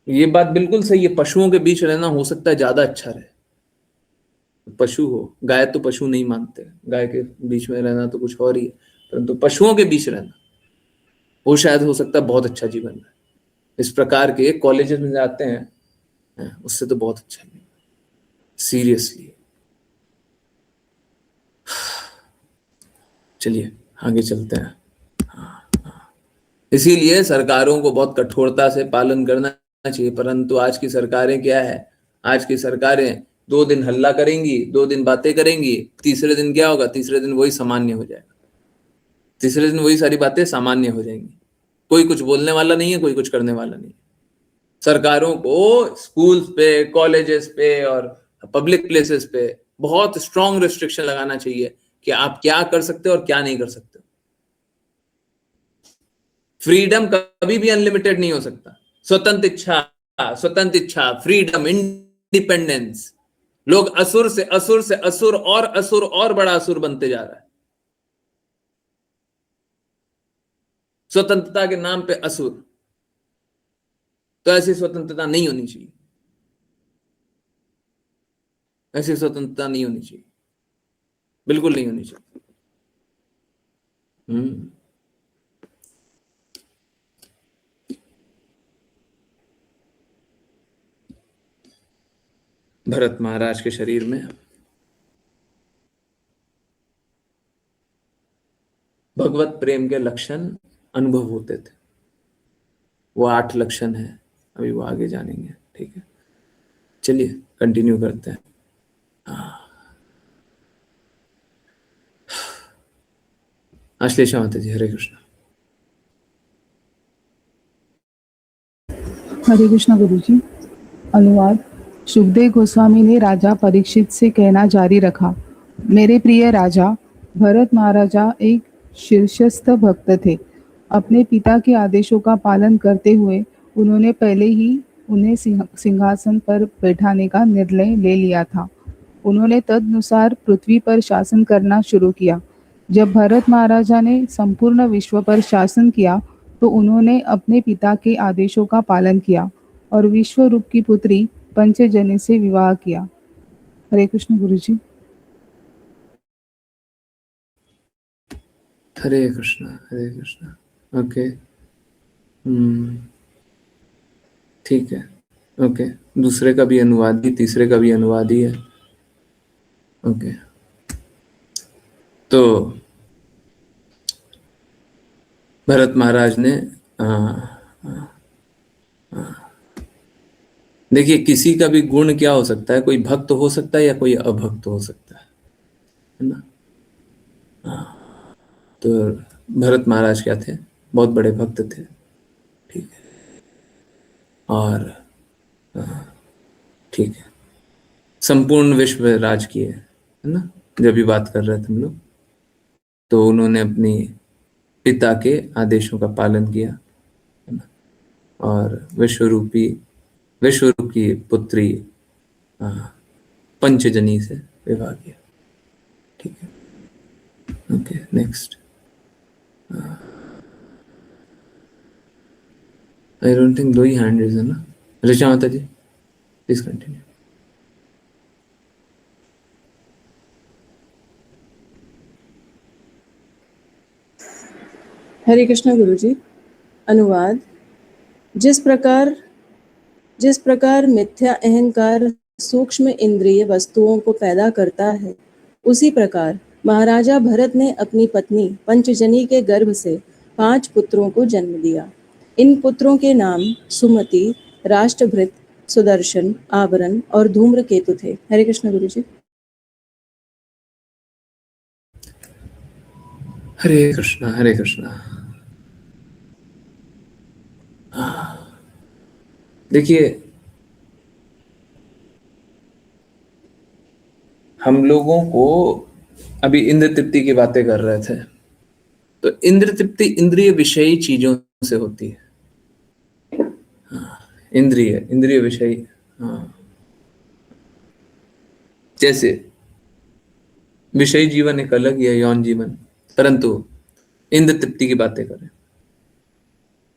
है। ये बात बिल्कुल सही है, पशुओं के बीच रहना हो सकता है ज्यादा अच्छा रहे, पशु हो, गाय तो पशु नहीं मानते, गाय के बीच में रहना तो कुछ और ही है, परंतु पशुओं के बीच रहना वो शायद हो सकता है बहुत अच्छा जीवन है। इस प्रकार के कॉलेजेस में जाते हैं, उससे तो बहुत अच्छा है। सीरियसली, चलिए आगे चलते हैं। इसीलिए सरकारों को बहुत कठोरता से पालन करना चाहिए, परंतु आज की सरकारें क्या है, आज की सरकारें 2 दिन हल्ला करेंगी, 2 दिन बातें करेंगी, तीसरे दिन क्या होगा, तीसरे दिन वही सामान्य हो जाएगा, तीसरे दिन वही सारी बातें सामान्य हो जाएंगी। कोई कुछ बोलने वाला नहीं है, कोई कुछ करने वाला नहीं है। सरकारों को स्कूल्स पे, कॉलेजेस पे और पब्लिक प्लेसेस पे बहुत स्ट्रॉन्ग रिस्ट्रिक्शन लगाना चाहिए कि आप क्या कर सकते हो और क्या नहीं कर सकते। फ्रीडम कभी भी अनलिमिटेड नहीं हो सकता। स्वतंत्र इच्छा, फ्रीडम, इंडिपेंडेंस, लोग असुर से असुर से असुर और बड़ा असुर बनते जा रहा है। स्वतंत्रता के नाम पे असुर, तो ऐसी स्वतंत्रता नहीं होनी चाहिए, ऐसी स्वतंत्रता नहीं होनी चाहिए, बिल्कुल नहीं होनी चाहिए। हम्म। भरत महाराज के शरीर में भगवत प्रेम के लक्षण अनुभव होते थे, वो 8 लक्षण है, अभी वो आगे जानेंगे, ठीक है। चलिए कंटिन्यू करते हैं। आश्लेषा माता जी, हरे कृष्ण। हरे कृष्ण गुरु जी। अनुवाद। सुखदेव गोस्वामी ने राजा परीक्षित से कहना जारी रखा, मेरे प्रिय राजा, भरत महाराजा एक शीर्षस्थ भक्त थे। अपने पिता के आदेशों का पालन करते हुए उन्होंने पहले ही उन्हें सिंहासन पर बैठाने का निर्णय ले लिया था। उन्होंने तदनुसार पृथ्वी पर शासन करना शुरू किया। जब भरत महाराजा ने संपूर्ण विश्व पर शासन किया तो उन्होंने अपने पिता के आदेशों का पालन किया और विश्वरूप की पुत्री पंचजनी से विवाह किया। हरे कृष्ण गुरु जी। हरे कृष्णा, हरे कृष्णा। ओके, ठीक है। ओके, दूसरे का भी अनुवाद ही, तीसरे का भी अनुवाद ही है। ओके, तो भरत महाराज ने देखिए, किसी का भी गुण क्या हो सकता है, कोई भक्त हो सकता है या कोई अभक्त हो सकता है ना। तो भरत महाराज क्या थे, बहुत बड़े भक्त थे, ठीक है। और ठीक है, संपूर्ण विश्व राज किए, है ना। जब भी बात कर रहे थे हम लोग, तो उन्होंने अपनी पिता के आदेशों का पालन किया, है ना। और विश्वरूप की पुत्री पंचजनी से विवाह किया, ठीक है। Okay, next. I don't think 2 ही हैंड रेज है ना। ऋचा माता जी, प्लीज कंटिन्यू। हरे कृष्ण गुरु जी। अनुवाद। जिस प्रकार मिथ्या अहंकार सूक्ष्म इंद्रिय वस्तुओं को पैदा करता है, उसी प्रकार महाराजा भरत ने अपनी पत्नी पंचजनी के गर्भ से 5 पुत्रों को जन्म दिया। इन पुत्रों के नाम सुमति, राष्ट्रभृत, सुदर्शन, आवरण और धूम्रकेतु थे। हरे कृष्ण गुरु जी। हरे कृष्णा, हरे कृष्णा। देखिए, हम लोगों को अभी इंद्र तृप्ति की बातें कर रहे थे, तो इंद्र तृप्ति इंद्रिय विषयी चीजों से होती है। इंद्रिय विषयी, जैसे विषयी जीवन एक अलग ही है, यौन जीवन, परंतु इंद्र तृप्ति की बातें करें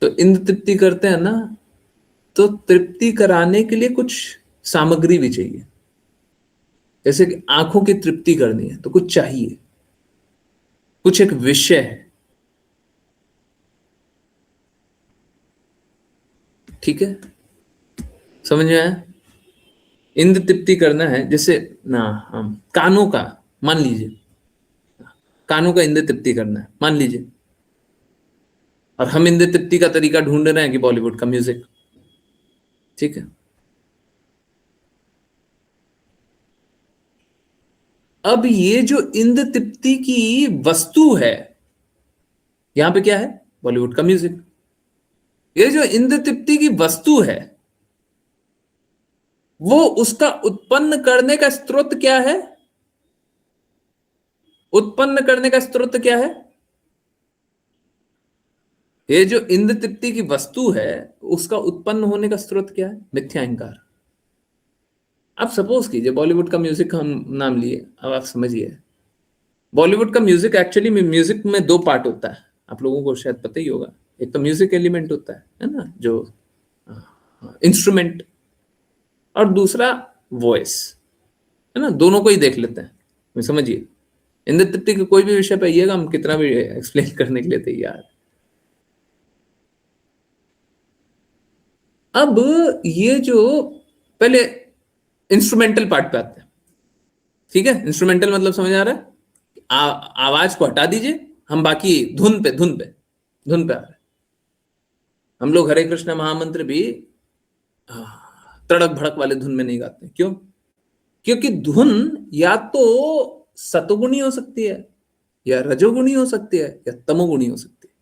तो इंद्र तृप्ति करते हैं ना, तो तृप्ति कराने के लिए कुछ सामग्री भी चाहिए। जैसे कि आंखों की तृप्ति करनी है तो कुछ चाहिए, कुछ एक विषय है, ठीक है, समझ में आया। इंद्र तृप्ति करना है, जैसे ना हम कानों का, मान लीजिए कानों का इंद्र तृप्ति करना है, मान लीजिए, और हम इंद्र तृप्ति का तरीका ढूंढ रहे हैं कि बॉलीवुड का म्यूजिक, ठीक है। अब ये जो इंद्र तृप्ति की वस्तु है, यहां पे क्या है, बॉलीवुड का म्यूजिक। ये जो इंद्र तृप्ति की वस्तु है, वो उसका उत्पन्न करने का स्रोत क्या है, उत्पन्न करने का स्रोत क्या है। ये जो इंद्र तृप्ति की वस्तु है, उसका उत्पन्न होने का स्रोत क्या है, मिथ्या अहंकार। अब सपोज कीजिए बॉलीवुड का म्यूजिक हम नाम लिए, अब आप समझिए, बॉलीवुड का म्यूजिक एक्चुअली में, म्यूजिक में 2 पार्ट होता है, आप लोगों को शायद पता ही होगा। एक तो म्यूजिक एलिमेंट होता है ना, जो इंस्ट्रूमेंट, और दूसरा वॉइस, है ना। दोनों को ही देख लेते हैं, समझिए। इंद्र तृप्ति के कोई भी विषय पे आइएगा, हम कितना भी एक्सप्लेन करने के लिए तैयार। अब ये जो पहले इंस्ट्रूमेंटल पार्ट पे आते हैं, ठीक है। इंस्ट्रूमेंटल मतलब समझ आ रहा है, आवाज को हटा दीजिए, हम बाकी धुन पे आ रहे हैं। हम लोग हरे कृष्ण महामंत्र भी तड़क भड़क वाले धुन में नहीं गाते, क्यों? क्योंकि धुन या तो सतोगुणी हो सकती है, या रजोगुणी हो सकती है, या तमोगुणी हो सकती है,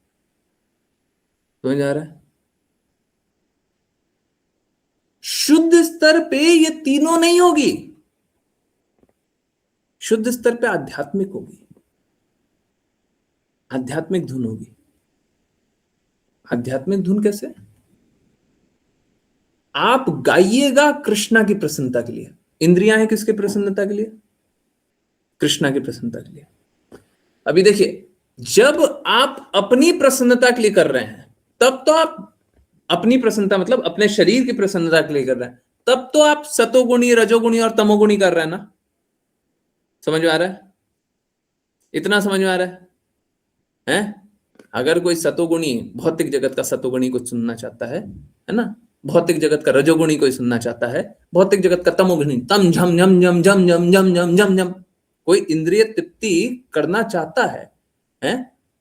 समझ आ रहा है। शुद्ध स्तर पे ये तीनों नहीं होगी, शुद्ध स्तर पे आध्यात्मिक होगी, आध्यात्मिक धुन होगी। आध्यात्मिक धुन कैसे? आप गाइएगा कृष्णा की प्रसन्नता के लिए। इंद्रियां हैं किसके प्रसन्नता के लिए? कृष्णा की प्रसन्नता के लिए। अभी देखिए, जब आप अपनी प्रसन्नता के लिए कर रहे हैं, तब तो आप अपनी प्रसन्नता मतलब अपने शरीर की प्रसन्नता के लिए कर रहे हैं, तब तो आप सतोगुणी, रजोगुणी और तमोगुणी कर रहे हैं ना। समझ में आ रहा है? इतना समझ में आ रहा है? अगर कोई सतोगुणी भौतिक जगत का सतोगुणी को सुनना चाहता है ना, भौतिक जगत का रजोगुणी कोई सुनना चाहता है, भौतिक जगत का तमोगुणी तम झम झम झम झम झम झम झम झम झम, कोई इंद्रिय तृप्ति करना चाहता है,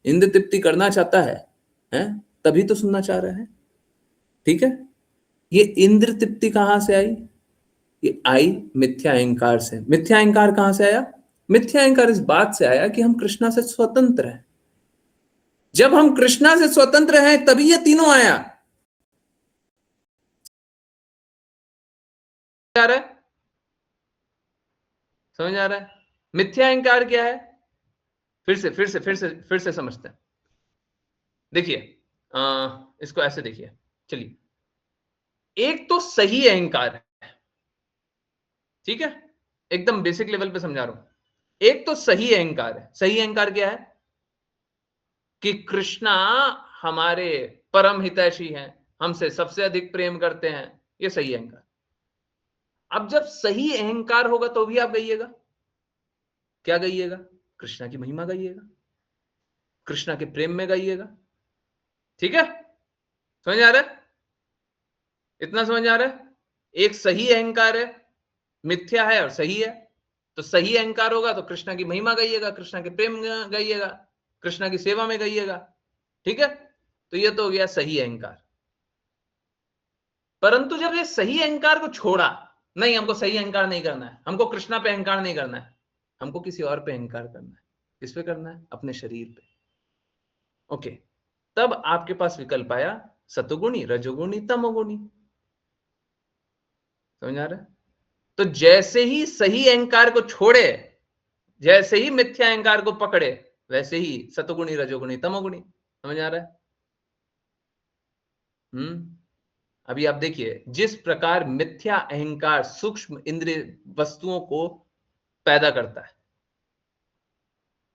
इंद्रिय तृप्ति करना चाहता है, तभी तो सुनना चाह रहा है। ठीक है, ये इंद्र तृप्ति कहां से आई? ये आई मिथ्या अहंकार से। मिथ्या अहंकार कहां से आया? मिथ्या अहंकार इस बात से आया कि हम कृष्णा से स्वतंत्र हैं। जब हम कृष्णा से स्वतंत्र हैं तभी ये तीनों आया। आ रहा है? समझ आ रहा है? मिथ्या अहंकार क्या है? फिर से समझते हैं। देखिए, इसको ऐसे देखिए, चलिए, एक तो सही अहंकार है, ठीक है, एकदम बेसिक लेवल पे समझा रहा हूं। एक तो सही अहंकार है। सही अहंकार क्या है? कि कृष्णा हमारे परम हितैषी हैं, हमसे सबसे अधिक प्रेम करते हैं, ये सही अहंकार। अब जब सही अहंकार होगा तो भी आप गाइएगा, क्या गाइएगा? कृष्णा की महिमा गाइएगा, कृष्णा के प्रेम में गाइएगा। ठीक है, समझ आ रहा है? इतना समझ आ रहा है? एक सही अहंकार है, मिथ्या है और सही है। तो सही अहंकार होगा तो कृष्णा की महिमा गाइएगा, कृष्णा के प्रेम गाइएगा, कृष्णा की सेवा में गाइएगा। ठीक है, तो ये तो हो गया सही अहंकार। परंतु जब ये सही अहंकार को छोड़ा, नहीं हमको सही अहंकार नहीं करना है, हमको कृष्णा पे अहंकार नहीं करना है, हमको किसी और पे अहंकार करना है। किस पे करना है? अपने शरीर पे। ओके, तब आपके पास विकल्प आया सतोगुणी, रजोगुणी, तमोगुणी। समझ आ रहा है? तो जैसे ही सही अहंकार को छोड़े, जैसे ही मिथ्या अहंकार को पकड़े, वैसे ही सतोगुणी, रजोगुणी, तमोगुणी। समझ आ रहा है? अभी आप देखिए, जिस प्रकार मिथ्या अहंकार सूक्ष्म इंद्रिय वस्तुओं को पैदा करता है,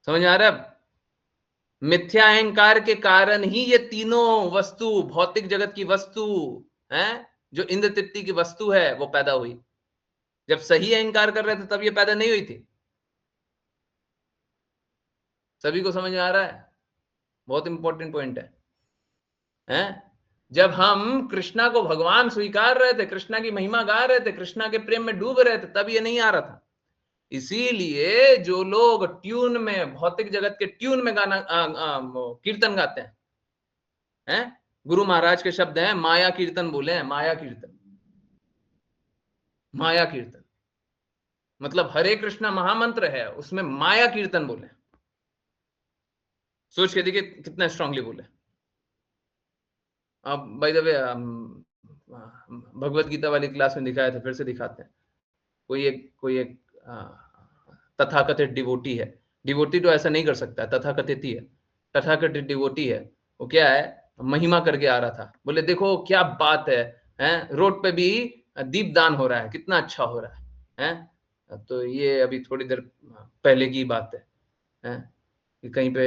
समझ आ रहा है? मिथ्या अहंकार के कारण ही ये तीनों वस्तु, भौतिक जगत की वस्तु है, जो इंद्र तृप्ति की वस्तु है, वो पैदा हुई। जब सही अहंकार कर रहे थे तब ये पैदा नहीं हुई थी। सभी को समझ में आ रहा है? बहुत इंपॉर्टेंट पॉइंट है? जब हम कृष्णा को भगवान स्वीकार रहे थे, कृष्णा की महिमा गा रहे थे, कृष्णा के प्रेम में डूब रहे थे, तब ये नहीं आ रहा था। इसीलिए जो लोग ट्यून में, भौतिक जगत के ट्यून में गाना कीर्तन गाते हैं, गुरु महाराज के शब्द हैं, माया कीर्तन बोले हैं, माया कीर्तन। माया कीर्तन मतलब हरे कृष्णा महामंत्र है, उसमें माया कीर्तन बोले। सोच के देखिए कितना स्ट्रांगली बोले। अब by the way Bhagavad Gita वाली क्लास में दिखाया था, फिर से दिखाते हैं। कोई एक तथाकथित डिवोटी है। डिवोटी तो ऐसा नहीं कर सकता, तथाकथित ही है। तथाकथित डिवोटी है, वो क्या है, महिमा करके आ रहा था। बोले देखो क्या बात है, रोड पे भी दीपदान हो रहा है, कितना अच्छा हो रहा है। तो ये अभी थोड़ी देर पहले की बात है कि कहीं पे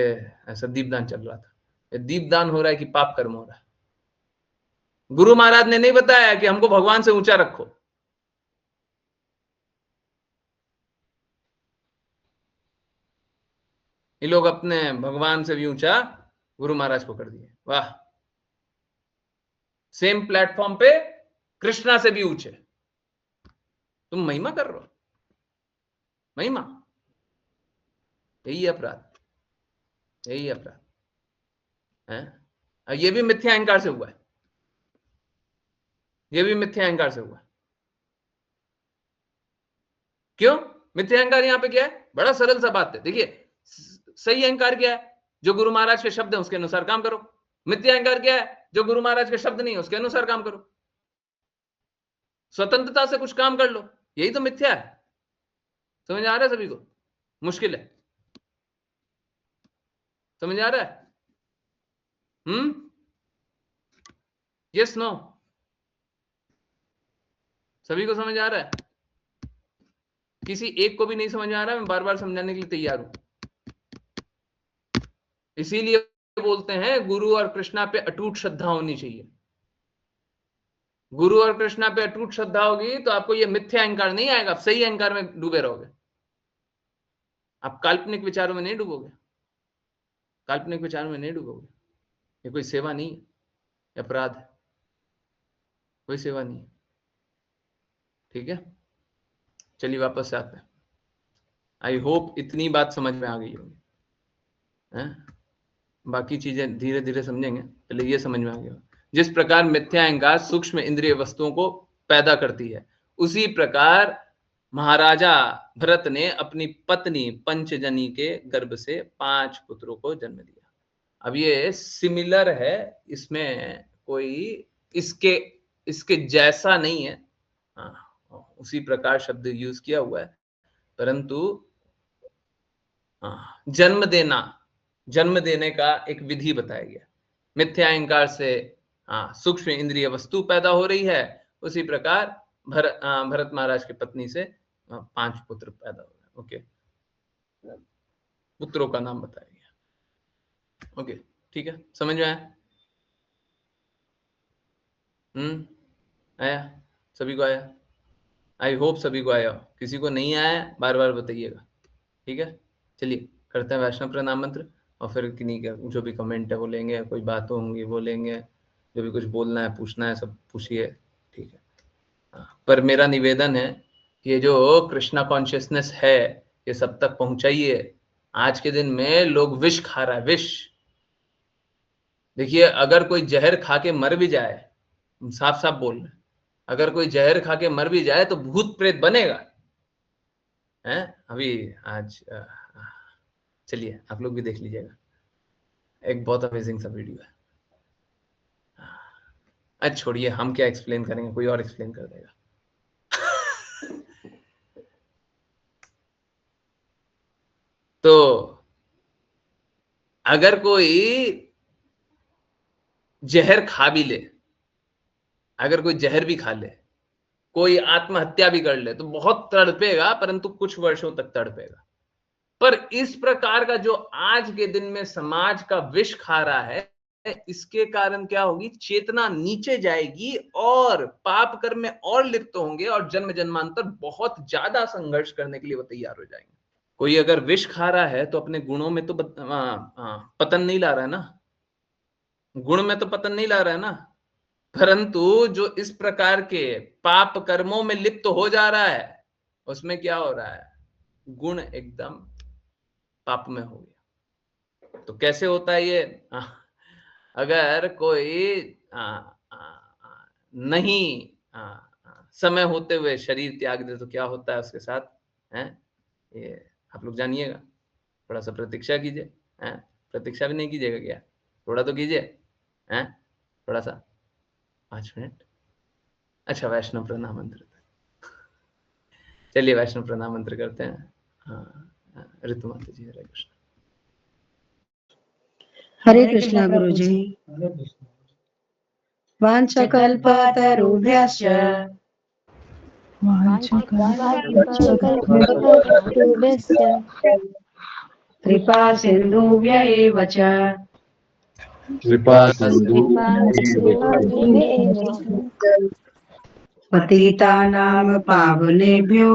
ऐसा दीपदान चल रहा था। दीपदान हो रहा है कि पाप कर्म हो रहा है? गुरु महाराज ने नहीं बताया कि हमको भगवान से ऊंचा रखो। ये लोग अपने भगवान से भी ऊंचा गुरु महाराज को कर दिए। वाह, सेम प्लेटफॉर्म पे कृष्णा से भी ऊंचे। तुम महिमा कर रहे हो, महिमा। यही अपराध, यही अपराध है। ये भी मिथ्या अहंकार से हुआ है, ये भी मिथ्या अहंकार से हुआ है। क्यों मिथ्या अहंकार? यहां पे क्या है, बड़ा सरल सा बात है। देखिए, सही अहंकार क्या है? जो गुरु महाराज के शब्द है उसके अनुसार काम करो। मिथ्या अहंकार क्या है? जो गुरु महाराज के शब्द नहीं है उसके अनुसार काम करो। स्वतंत्रता से कुछ काम कर लो, यही तो मिथ्या है। समझ आ रहा है सभी को? मुश्किल है, समझ आ रहा है? Yes no? सभी को समझ आ रहा है? किसी एक को भी नहीं समझ आ रहा, मैं बार बार समझाने के लिए तैयार हूं। इसीलिए बोलते हैं गुरु और कृष्णा पे अटूट श्रद्धा होनी चाहिए। गुरु और कृष्णा पे अटूट श्रद्धा होगी तो आपको ये मिथ्या अहंकार नहीं आएगा, आप सही अहंकार में डूबे रहोगे। आप काल्पनिक विचारों में नहीं डूबोगे, काल्पनिक विचारों में नहीं डूबोगे। ये कोई सेवा नहीं है, अपराध है, कोई सेवा नहीं है। ठीक है, चलिए वापस से आते हैं। आई होप इतनी बात समझ में आ गई होगी, बाकी चीजें धीरे धीरे समझेंगे, पहले ये समझ में आ गया। जिस प्रकार मिथ्या अहंकार सूक्ष्म इंद्रिय वस्तुओं को पैदा करती है, उसी प्रकार महाराजा भरत ने अपनी पत्नी पंचजनी के गर्भ से 5 पुत्रों को जन्म दिया। अब ये सिमिलर है, इसमें कोई इसके जैसा नहीं है, उसी प्रकार शब्द यूज किया हुआ है, परंतु जन्म देने का एक विधि बताया गया। मिथ्या अहंकार से सूक्ष्म इंद्रिय वस्तु पैदा हो रही है, उसी प्रकार भरत महाराज की पत्नी से 5 पुत्र पैदा हो रहे। ओके, पुत्रों का नाम बताया गया। ओके, ठीक है, समझ में आया? आया? सभी को आया? आई होप सभी को आया। किसी को नहीं आया बार बार बताइएगा, ठीक है? चलिए करते हैं वैष्णव प्रणाम मंत्र, और फिर किन्हीं का जो भी कमेंट है वो लेंगे, कोई बात होंगी वो लेंगे, जो भी कुछ बोलना है पूछना है सब पूछिए, ठीक है? पर मेरा निवेदन है कि ये जो कृष्णा कॉन्शियसनेस है ये सब तक पहुंचाइए। आज के दिन में लोग विष खा रहा है, विष। देखिए, अगर कोई जहर खा के मर भी जाए, साफ साफ बोल रहे, अगर कोई जहर खा के मर भी जाए तो भूत प्रेत बनेगा, है? अभी आज चलिए आप लोग भी देख लीजिएगा, एक बहुत अमेजिंग सा वीडियो है। अच्छा छोड़िए, हम क्या एक्सप्लेन करेंगे, कोई और एक्सप्लेन कर देगा। तो अगर कोई जहर खा भी ले, अगर कोई जहर भी खा ले, कोई आत्महत्या भी कर ले, तो बहुत तड़पेगा, परंतु कुछ वर्षों तक तड़पेगा। पर इस प्रकार का जो आज के दिन में समाज का विष खा रहा है, इसके कारण क्या होगी, चेतना नीचे जाएगी और पाप कर्म में और लिप्त होंगे, और जन्म जन्मांतर बहुत ज्यादा संघर्ष करने के लिए वो तैयार हो जाएंगे। कोई अगर विष खा रहा है तो अपने गुणों में तो पतन नहीं ला रहा है ना, गुण में तो पतन नहीं ला रहा है ना, परंतु जो इस प्रकार के पाप कर्मों में लिप्त हो जा रहा है, उसमें क्या हो रहा है, गुण एकदम पाप में हो गया। तो कैसे होता है ये? अगर कोई नहीं समय होते हुए शरीर त्याग दे तो क्या होता है उसके साथ, है? ये आप लोग जानिएगा, थोड़ा सा प्रतीक्षा कीजिए। प्रतीक्षा भी नहीं कीजिएगा क्या? थोड़ा तो कीजिए, थोड़ा सा 5 मिनट। अच्छा, वैष्णव प्रणाम मंत्र, चलिए वैष्णव प्रणाम मंत्र करते हैं। ऋतु माता जी, हरे कृष्ण। हरे कृष्णा गुरुजी। वाञ्छकल्पतरुभ्यश्च कृपा सिन्धुभ्य एव च पतितानां पावनेभ्यो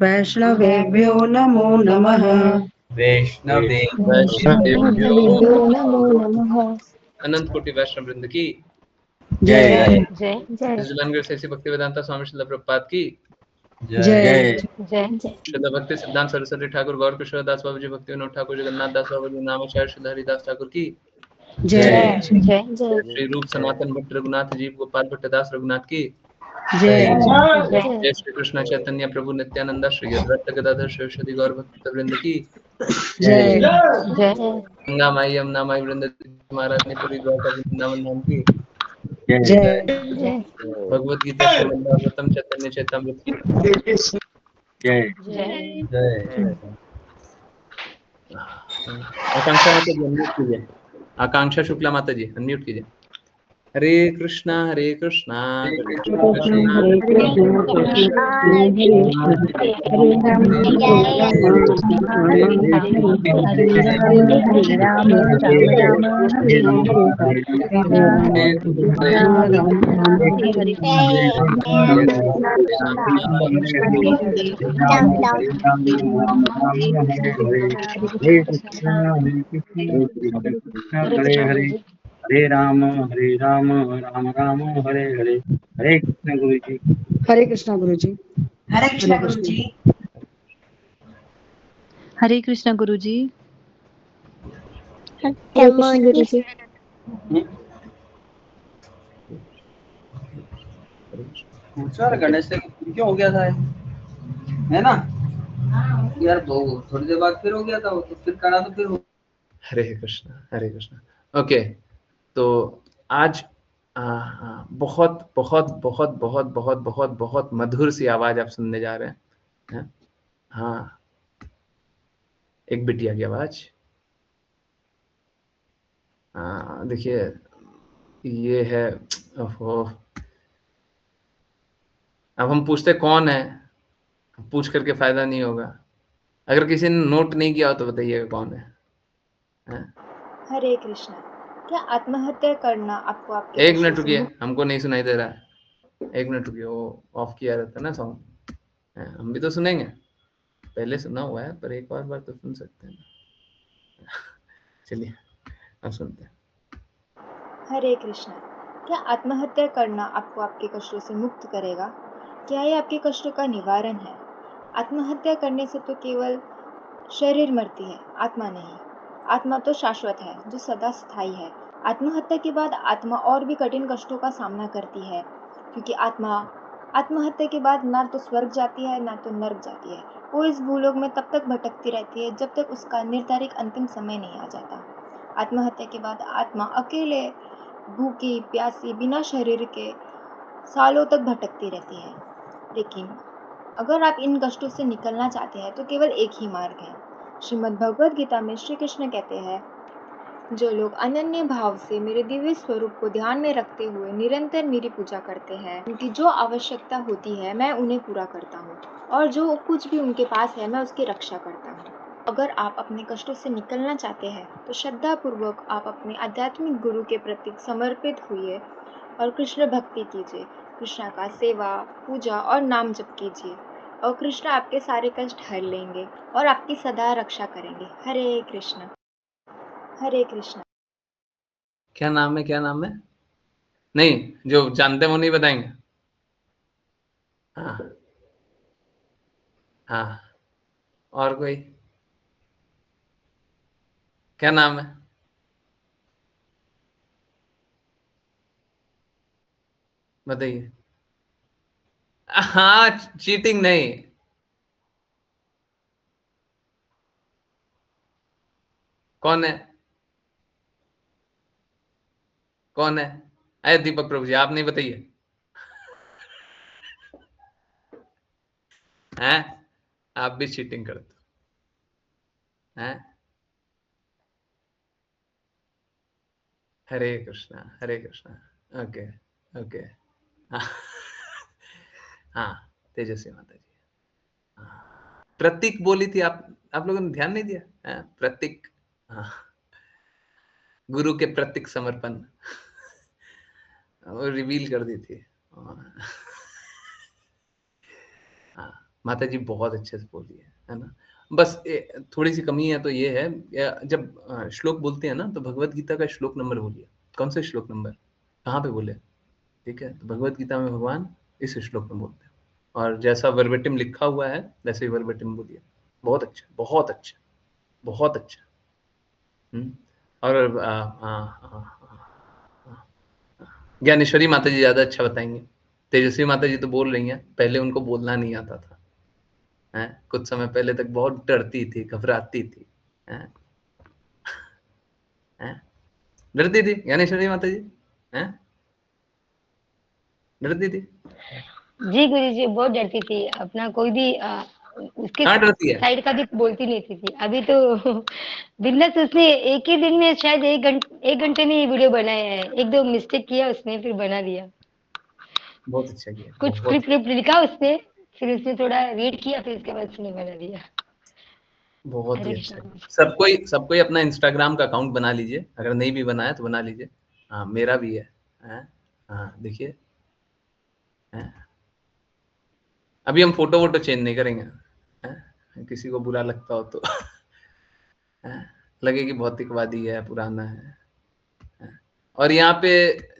वैष्णवेभ्यो नमो नमः। अनंत कोटि वैष्णव वृंद की जय जय। से भक्ति वेदांता स्वामी श्रील प्रभुपाद की जय। श्रद्धा भक्ति सिद्धांत सरस्वती ठाकुर गौर किशोर दास बाबू जी, भक्ति विनोद ठाकुर, जगन्नाथ दास बाबू जी, नामाचार्य श्री हरिदास ठाकुर की जय। श्री रूप सनातन भट्ट रघुनाथ जी, गोपाल भट्टदास रघुनाथ की जय। जय श्री कृष्ण चैतन्य प्रभु नित्यानंद श्री अद्वैत गदाधर शिवशति गौर भक्त वृंद की जय। गंगा माई यमुना माई वृंद महाराज ने पूरी द्वारका वृंदावन नाम की। जय भगवत गीता श्रीमद् भागवतम चैतन्य चैतामृत की। जय जय। आकांक्षा माता जी अनम्यूट कीजिए। आकांक्षा शुक्ला माता जी अनम्यूट कीजिए। हरे कृष्णा कृष्णा कृष्ण कृष्ण हरे हरे कृष्णा हरे हरे राम हरे राम राम राम हरे हरे हरे राम राम राम हरे हरे हरे राम राम राम हरे हरे। हरे कृष्ण गुरु जी। हरे कृष्णा गुरु जी। हरे कृष्णा गुरु जी। हरे कृष्णा गुरु जी। गुरु जी। सर गणेश से क्यों हो गया था है ना यार, वो थोड़ी देर बाद फिर हो गया था, वो तो फिर करा तो फिर हो। हरे कृष्णा। ओके, तो आज बहुत बहुत बहुत बहुत बहुत बहुत बहुत मधुर सी आवाज आप सुनने जा रहे हैं। हाँ, एक बिटिया की आवाज। देखिए, ये है। ओहो, अब हम पूछते कौन है, पूछ करके फायदा नहीं होगा। अगर किसी ने नोट नहीं किया हो तो बताइएगा कौन है। हरे कृष्णा। क्या आत्महत्या करना आपको आपके एक कष्टों मिनट से रुकिए, मुक्त? हमको नहीं सुनाई दे रहा है। एक मिनट रुकिए, वो ऑफ किया रहता है ना साउंड। हम भी तो सुनेंगे, पहले सुना हुआ है पर एक और बार तो सुन सकते हैं। चलिए अब सुनते हैं। हरे कृष्णा। क्या आत्महत्या करना आपको आपके कष्टों से मुक्त करेगा? क्या ये आपके कष्टों का निवारण है? आत्महत्या करने से तो केवल शरीर मरती है, आत्मा नहीं। आत्मा तो शाश्वत है, जो सदा स्थायी है। आत्महत्या के बाद आत्मा और भी कठिन कष्टों का सामना करती है, क्योंकि आत्मा आत्महत्या के बाद ना तो स्वर्ग जाती है, ना तो नर्क जाती है। वो इस भूलोक में तब तक भटकती रहती है जब तक उसका निर्धारित अंतिम समय नहीं आ जाता। आत्महत्या के बाद आत्मा अकेले, भूखी प्यासी, बिना शरीर के सालों तक भटकती रहती है। लेकिन अगर आप इन कष्टों से निकलना चाहते हैं तो केवल एक ही मार्ग है। श्रीमद् भगवद गीता में श्री कृष्ण कहते हैं, जो लोग अनन्य भाव से मेरे दिव्य स्वरूप को ध्यान में रखते हुए निरंतर मेरी पूजा करते हैं, उनकी जो आवश्यकता होती है मैं उन्हें पूरा करता हूँ, और जो कुछ भी उनके पास है मैं उसकी रक्षा करता हूँ। अगर आप अपने कष्टों से निकलना चाहते हैं तो श्रद्धापूर्वक आप अपने आध्यात्मिक गुरु के प्रति समर्पित हुए और कृष्ण भक्ति कीजिए। कृष्ण का सेवा, पूजा और नाम जप कीजिए, और कृष्ण आपके सारे कष्ट हर लेंगे और आपकी सदा रक्षा करेंगे। हरे कृष्ण। हरे कृष्ण। क्या नाम है, क्या नाम है? नहीं, जो जानते हैं वो नहीं बताएंगे। हाँ हाँ, और कोई? क्या नाम है? बताइए। हाँ, चीटिंग नहीं। कौन है? कौन है? अरे दीपक प्रभु जी, आप नहीं बताइए। हैं? आप भी चीटिंग करते हो हैं? हरे कृष्णा। Okay okay. हाँ हाँ, तेजस्वी माता जी। हाँ, प्रतीक बोली थी, आप लोगों ने ध्यान नहीं दिया? प्रतीक। हाँ, गुरु के प्रतीक समर्पण वो रिवील कर दी थी। हाँ, माता जी बहुत अच्छे से बोली है ना। बस थोड़ी सी कमी है तो ये है, जब श्लोक बोलते हैं ना तो भगवत गीता का श्लोक नंबर बोलिए। कौन सा श्लोक नंबर, कहाँ पे बोले? ठीक है, तो भगवत गीता में भगवान इस श्लोक में बोलते हैं, और जैसा वर्बेटिम लिखा हुआ है वैसे ही वर्बेटिम बोलिए। बहुत अच्छा, बहुत अच्छा, बहुत अच्छा। और ज्ञानेश्वरी माता जी ज्यादा अच्छा बताएंगे। तेजस्वी माता जी तो बोल रही हैं, पहले उनको बोलना नहीं आता था। कुछ समय पहले तक बहुत डरती थी, घबराती थी। हैं? हैं? डरती थी ज्ञानेश्वरी माता जी? हैं? डरती थी? जी गुरुजी बहुत डरती थी। अपना कोई भी उसके कहाँ डरती है? साइड का भी बोलती नहीं थी। अभी तो बिंदास उसने एक ही दिन में शायद 1 घंटे में ये वीडियो बनाया है। 1-2 मिस्टेक किया उसने फिर बना दिया। बहुत अच्छा किया, कुछ बहुत। स्क्रिप्ट विप्ट लिखा उसने, फिर उसने थोड़ा रीड किया, फिर उसके बाद उसने बना दिया। बहुत ही हरे अच्छा कृष्णा। किया। सबको ही अपना इंस्टाग्राम का अकाउंट बना लीजिए, अगर नहीं भी बनाया तो बना लीजिए। हाँ, मेरा भी है। हैं? हाँ, देखिए। हैं? अभी हम फोटो वोटो चेंज नहीं करेंगे। हैं? किसी को बुरा लगता हो तो हैं? लगे कि भौतिकवादी है, पुराना है। हैं? और यहाँ पे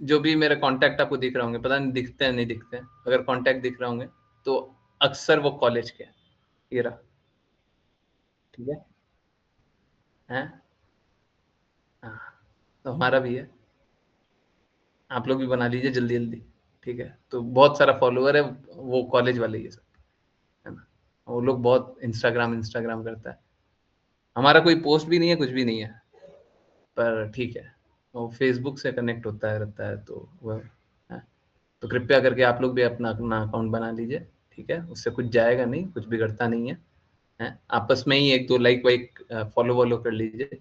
जो भी मेरे कांटेक्ट आपको दिख रहे होंगे, पता नहीं दिखते हैं नहीं दिखते हैं, अगर कांटेक्ट दिख रहे होंगे तो अक्सर वो कॉलेज के हैं। ये रहा। ठीक है? हैं? हाँ, तो हमारा भी है। आप लोग भी बना लीजिए जल्दी जल्दी। ठीक है? तो बहुत सारा फॉलोअर है, वो कॉलेज वाले ही है सब, है ना? वो लोग बहुत इंस्टाग्राम इंस्टाग्राम करता है। हमारा कोई पोस्ट भी नहीं है, कुछ भी नहीं है, पर ठीक है, वो फेसबुक से कनेक्ट होता है रहता है, तो वह है। तो कृपया करके आप लोग भी अपना अपना अकाउंट बना लीजिए। ठीक है? उससे कुछ जाएगा नहीं, कुछ बिगड़ता नहीं है। हैं? आपस में ही 1-2 लाइक वाइक फॉलो वॉलो कर लीजिए।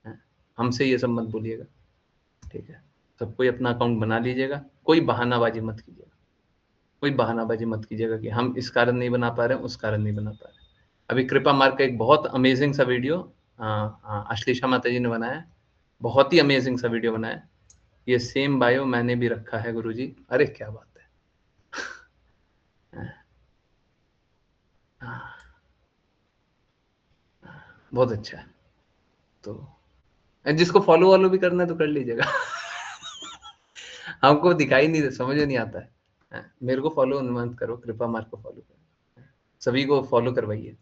हैं? हमसे ये सब मत बोलिएगा। ठीक है? सबको ही अपना अकाउंट बना लीजिएगा, कोई बहानाबाजी मत कीजिएगा। कोई बहानाबाजी मत कीजिएगा कि हम इस कारण नहीं बना पा रहे हैं, उस कारण नहीं बना पा रहे हैं। अभी कृपा मार्ग का एक बहुत अमेजिंग सा वीडियो अश्लेषा माता जी ने बनाया है। बहुत ही अमेजिंग सा वीडियो बनाया है। ये सेम बायो मैंने भी रखा है गुरुजी। अरे क्या बात है। हाँ, बहुत अच्छा है। तो जिसको फॉलो वॉलो भी करना है तो कर लीजिएगा। हमको दिखाई नहीं दे, समझ में नहीं आता है। मेरे को फॉलो मत करो, कृपा मार्ग को फॉलो करो। सभी को फॉलो करवाइए,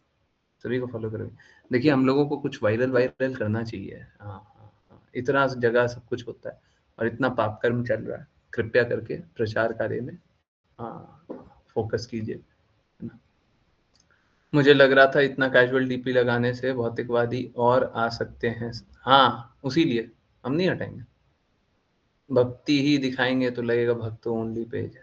सभी को फॉलो करवाइए। देखिए हम लोगों को कुछ वायरल वायरल करना चाहिए। हाँ हाँ हाँ, इतना जगह सब कुछ होता है और इतना पाप कर्म चल रहा है, कृपया करके प्रचार कार्य में फोकस कीजिए, है ना? मुझे लग रहा था इतना कैजुअल डीपी लगाने से भौतिकवादी और आ सकते हैं। हाँ, उसीलिए हम नहीं हटाएंगे। भक्ति ही दिखाएंगे तो लगेगा भक्तों ओनली पेज।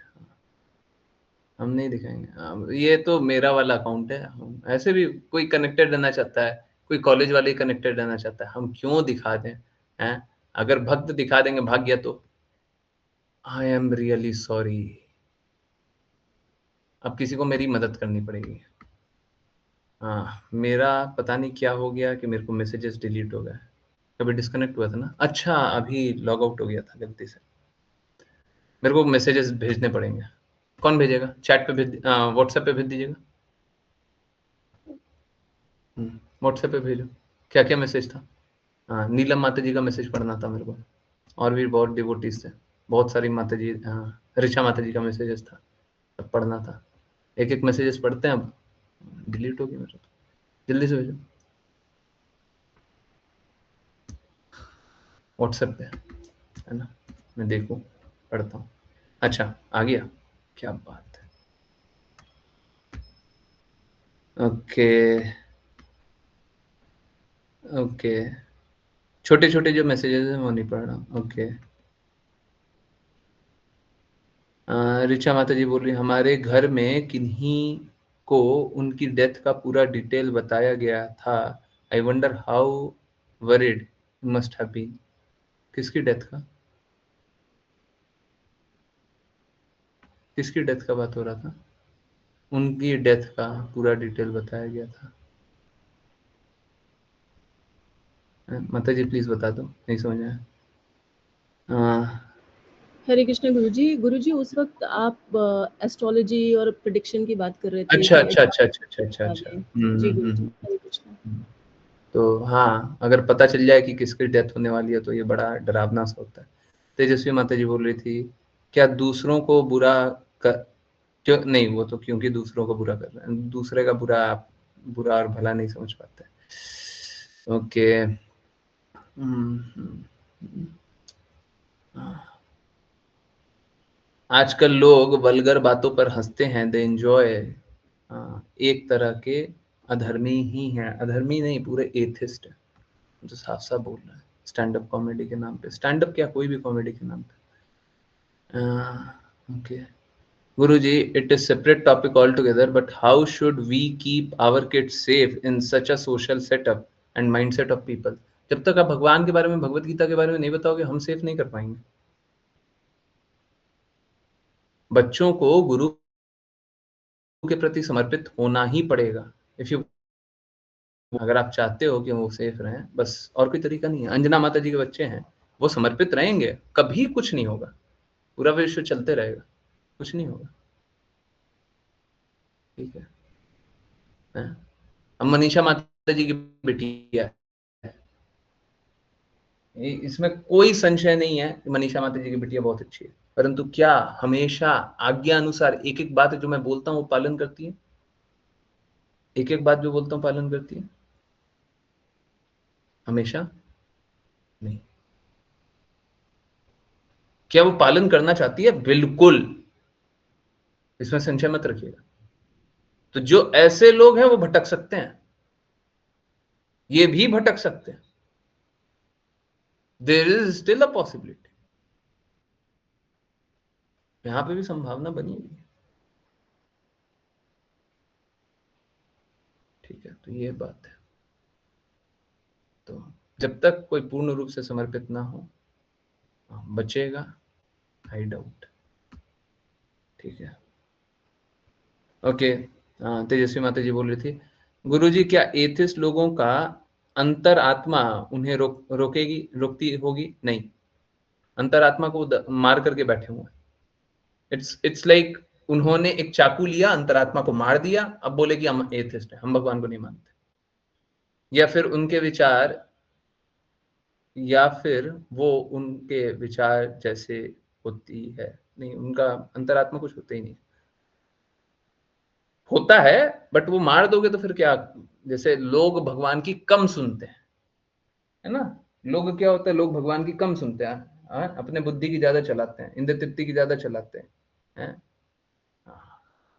हम नहीं दिखाएंगे। ये तो मेरा वाला अकाउंट है। ऐसे भी कोई कनेक्टेड रहना चाहता है, कोई कॉलेज वाले कनेक्टेड रहना चाहता है, हम क्यों दिखा दें? हैं? अगर भक्त दिखा देंगे भाग गया तो आई एम रियली सॉरी। अब किसी को मेरी मदद करनी पड़ेगी। हाँ, मेरा पता नहीं क्या हो गया कि मेरे को मैसेजेस डिलीट हो गए। कभी डिस्कनेक्ट हुआ था ना, अच्छा अभी लॉग आउट हो गया था गलती से। मेरे को मैसेजेस भेजने पड़ेंगे। कौन भेजेगा? चैट पे भेज, व्हाट्सएप पे भेज दीजिएगा। व्हाट्सएप पे भेजो। क्या क्या मैसेज था? हाँ, नीलम माता जी का मैसेज पढ़ना था मेरे को, और भी बहुत डिवोटीज थे, बहुत सारी माता जी। हाँ, ऋचा माता जी का मैसेजेस था, सब पढ़ना था। एक एक मैसेजेस पढ़ते हैं अब। डिलीट हो गया मेरा तो। जल्दी से भेजो व्हाट्सएप पे, है ना? मैं देखूँ, पढ़ता हूँ। अच्छा आ गया, क्या बात है। ओके ओके, छोटे छोटे जो मैसेजेस हैं वो नहीं पढ़ रहा। ओके। ऋचा माता जी बोल रही हमारे घर में किन्हीं को उनकी डेथ का पूरा डिटेल बताया गया था। I wonder how worried must have been. किसकी डेथ का? किसकी डेथ का बात हो रहा था? उनकी डेथ का पूरा डिटेल बताया गया था। माता जी प्लीज बता दो, नहीं समझ आया। हरे कृष्ण गुरुजी उस वक्त आप एस्ट्रोलॉजी और प्रेडिक्शन की बात कर रहे थे अच्छा कि अच्छा अच्छा अच्छा अच्छा अच्छा अच्छा। जी गुरुजी हरे कृष्ण। तो हाँ, अगर पता चल जाए कि किसकी डेथ होने वाली है तो ये बड़ा डरावना सा होता है। तेजस्वी माता जी बोल रही थी क्या दूसरों को बुरा कर, क्यों नहीं, वो तो क्योंकि दूसरों को बुरा कर रहे हैं, दूसरे का बुरा आप बुरा और भला नहीं समझ पाते। ओके। आजकल लोग वल्गर बातों पर हंसते हैं, दे एंजॉय। एक तरह के अधर्मी ही हैं, अधर्मी नहीं पूरे एथिस्ट है, जो साफ साफ बोल रहा है। स्टैंड अप कॉमेडी के नाम पे, स्टैंड अप क्या, कोई भी कॉमेडी के नाम पे। Okay Guruji, it is separate topic altogether, but how should we keep our kids safe in such a social setup and mindset of people? जब तक आप भगवान के बारे में, भगवत गीता के बारे में नहीं बताओगे, हम सेफ नहीं कर पाएंगे। बच्चों को गुरु के प्रति समर्पित होना ही पड़ेगा। इफ यू, अगर आप चाहते हो कि वो सेफ रहें, बस और कोई तरीका नहीं है। अंजना माता जी के बच्चे हैं, वो समर्पित रहेंगे, कभी कुछ नहीं होगा, पूरा विश्व चलते रहेगा, कुछ नहीं होगा। ठीक है, अब मनीषा माता जी की बेटी है, इसमें कोई संशय नहीं है कि मनीषा माता जी की बिटिया बहुत अच्छी है, परंतु क्या हमेशा आज्ञा अनुसार एक एक बात जो मैं बोलता हूँ वो पालन करती है? एक एक बात जो बोलता हूँ पालन करती है? हमेशा नहीं। क्या वो पालन करना चाहती है? बिल्कुल, इसमें संशय मत रखिएगा। तो जो ऐसे लोग हैं वो भटक सकते हैं, ये भी भटक सकते हैं। There is still a possibility, यहां पे भी संभावना बनी हुई है। ठीक है, तो ये बात है। तो जब तक कोई पूर्ण रूप से समर्पित ना हो, बचेगा, आई डाउट। ठीक है, ओके। तेजस्वी माता जी बोल रही थी, गुरुजी क्या एथिस्ट लोगों का अंतर आत्मा उन्हें रोकती होगी? नहीं, अंतर आत्मा को मार करके बैठे हुए। इट्स लाइक उन्होंने एक चाकू लिया, अंतरात्मा को मार दिया, अब बोले कि हम एथिस्ट हैं, हम भगवान को नहीं मानते। या फिर उनके विचार, या फिर वो उनके विचार जैसे होती है, नहीं, उनका अंतरात्मा कुछ होता ही नहीं। होता है, बट वो मार दोगे तो फिर क्या? जैसे लोग भगवान की कम सुनते हैं, है ना? लोग क्या होता है, लोग भगवान की कम सुनते हैं, अपने बुद्धि की ज्यादा चलाते हैं, इंद्र तृप्ति की ज्यादा चलाते हैं,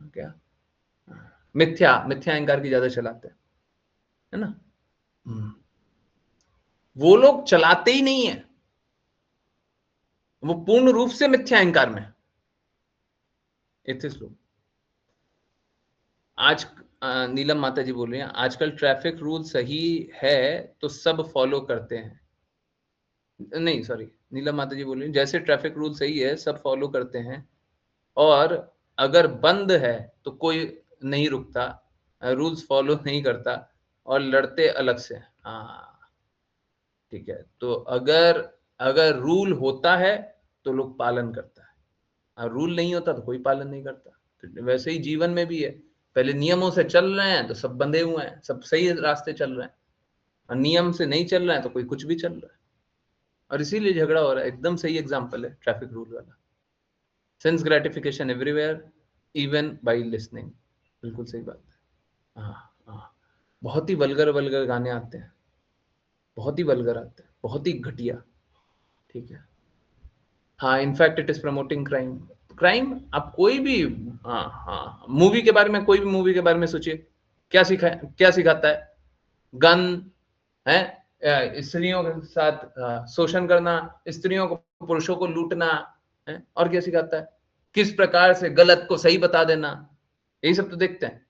क्या, मिथ्या मिथ्या अहंकार की ज्यादा चलाते हैं, है ना? वो लोग चलाते ही नहीं है, वो पूर्ण रूप से मिथ्या अहंकार में एथिस्ट लोग। आज नीलम माता जी बोल रही हैं, आजकल ट्रैफिक रूल सही है तो सब फॉलो करते हैं। नहीं, सॉरी, नीलम माता जी बोल रही हैं, जैसे ट्रैफिक रूल सही है सब फॉलो करते हैं, और अगर बंद है तो कोई नहीं रुकता, रूल्स फॉलो नहीं करता और लड़ते अलग से। हाँ, ठीक है, तो अगर अगर रूल होता है तो लोग पालन करता है, और रूल नहीं होता तो कोई पालन नहीं करता। तो वैसे ही जीवन में भी है, पहले नियमों से चल रहे हैं तो सब बंधे हुए हैं, सब सही रास्ते चल रहे हैं, और नियम से नहीं चल रहे हैं तो कोई कुछ भी चल रहा है, और इसीलिए झगड़ा हो रहा है। एकदम सही एग्जाम्पल है ट्रैफिक रूल वाला। Sense gratification everywhere, even by listening, बिल्कुल सही बात है। हाँ, बहुत ही वल्गर वल्गर गाने आते हैं, बहुत ही वल्गर आते हैं, बहुत ही घटिया। ठीक है, हाँ, in fact it is promoting crime. Crime, आप कोई भी, हाँ, मूवी के बारे में, कोई भी मूवी के बारे में सोचिए, क्या सिखाता है? गन है, स्त्रियों के साथ शोषण करना, स्त्रियों को, पुरुषों को लूटना, है, और क्या सिखाता है? किस प्रकार से गलत को सही बता देना, यही सब तो देखते हैं।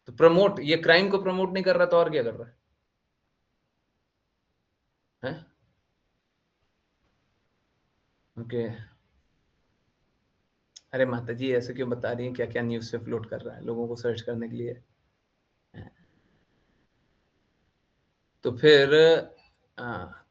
तो प्रमोट, ये क्राइम को प्रमोट नहीं कर रहा तो और क्या कर रहा है? ओके, अरे माता जी ऐसे क्यों बता रही हैं? क्या क्या न्यूज़ से फ्लोट कर रहा है लोगों को सर्च करने के लिए? तो फिर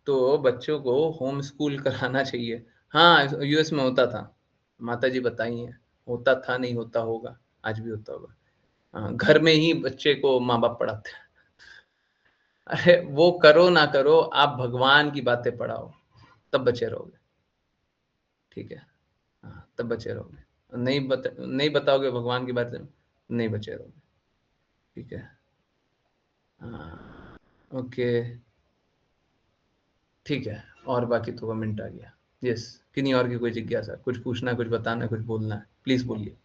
तो बच्चों को होम स्कूल कराना चाहिए। हाँ, यूएस में होता था, माता जी बताई हैं, होता था, नहीं होता होगा, आज भी होता होगा। घर में ही बच्चे को माँ बाप पढ़ाते हैं। अरे वो करो ना करो, आप भगवान की बातें पढ़ाओ, तब बचे रहोगे। ठीक है, तब बचे रहोगे। नहीं बताओगे भगवान की बातें, नहीं बचे रहोगे। ठीक है, ओके, ठीक है, और बाकी तो कमेंट आ गया। यस, किन्हीं और की कोई जिज्ञासा, कुछ पूछना, कुछ बताना, कुछ बोलना है, प्लीज बोलिए।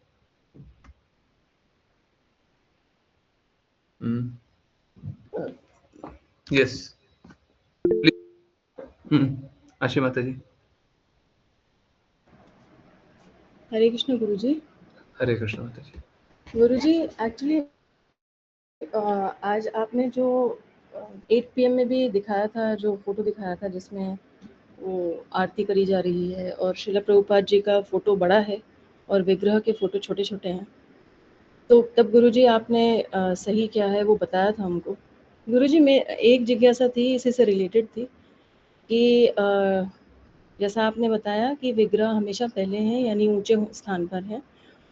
यस, आशी माता जी। हरे कृष्ण गुरुजी। हरे कृष्ण माता जी। गुरुजी एक्चुअली आज आपने जो 8 PM में भी दिखाया था, जो फोटो दिखाया था जिसमें वो आरती करी जा रही है और श्रील प्रभुपाद जी का फोटो बड़ा है और विग्रह के फोटो छोटे छोटे हैं, तो तब गुरुजी आपने सही क्या है वो बताया था हमको। गुरुजी मैं एक जिज्ञासा थी, इसी से रिलेटेड थी कि जैसा आपने बताया कि विग्रह हमेशा पहले हैं, यानी ऊंचे स्थान पर है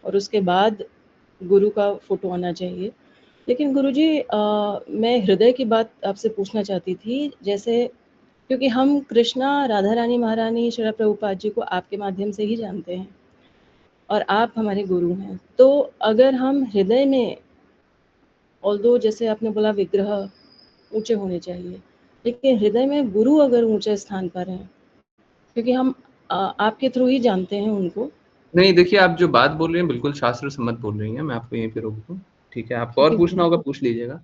और उसके बाद गुरु का फोटो आना चाहिए। लेकिन गुरुजी मैं हृदय की बात आपसे पूछना चाहती थी, जैसे क्योंकि हम कृष्णा राधा रानी महारानी श्रील प्रभुपाद जी को आपके माध्यम से ही जानते हैं और आप हमारे गुरु हैं, तो अगर हम हृदय में, ऑल्दो जैसे आपने बोला विग्रह ऊंचे होने चाहिए, लेकिन हृदय में गुरु अगर ऊंचे स्थान पर हैं, क्योंकि हम आपके थ्रू ही जानते हैं उनको। नहीं, देखिए आप जो बात बोल रही हैं बिल्कुल शास्त्र सम्मत बोल रही हैं, मैं आपको यहीं पे रोक दूं, ठीक है? आपको और पूछना होगा पूछ लीजिएगा।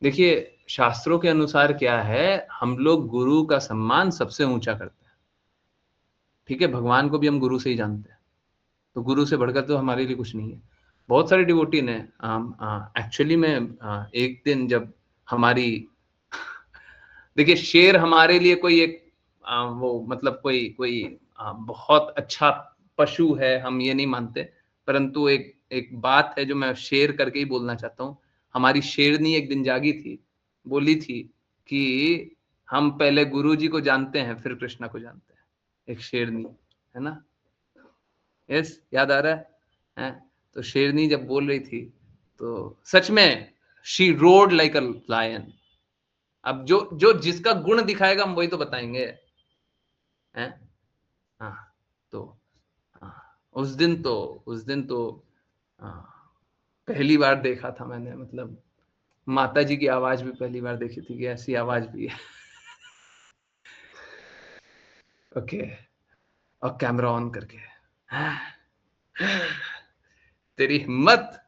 देखिए शास्त्रों के अनुसार क्या है, हम लोग गुरु का सम्मान सबसे ऊंचा करते हैं, ठीक है? भगवान को भी हम गुरु से ही जानते हैं, तो गुरु से बढ़कर तो हमारे लिए कुछ नहीं है। बहुत सारे डिवोटी ने एक्चुअली में एक दिन जब हमारी देखिए शेर हमारे लिए कोई एक वो मतलब कोई कोई बहुत अच्छा पशु है, हम ये नहीं मानते, परंतु एक एक बात है जो मैं शेयर करके ही बोलना चाहता हूँ। हमारी शेरनी एक दिन जागी थी, बोली थी कि हम पहले गुरु जी को जानते हैं फिर कृष्णा को जानते हैं। एक शेरनी, है ना? यस, याद आ रहा है? हैं? तो शेरनी जब बोल रही थी तो सच में she rode like a lion. अब जो जो जिसका गुण दिखाएगा हम वही तो बताएंगे, हैं? हाँ, तो उस दिन तो पहली बार देखा था मैंने, मतलब माता जी की आवाज भी पहली बार देखी थी कि ऐसी आवाज भी है। ओके, और कैमरा ऑन करके तेरी हिम्मत,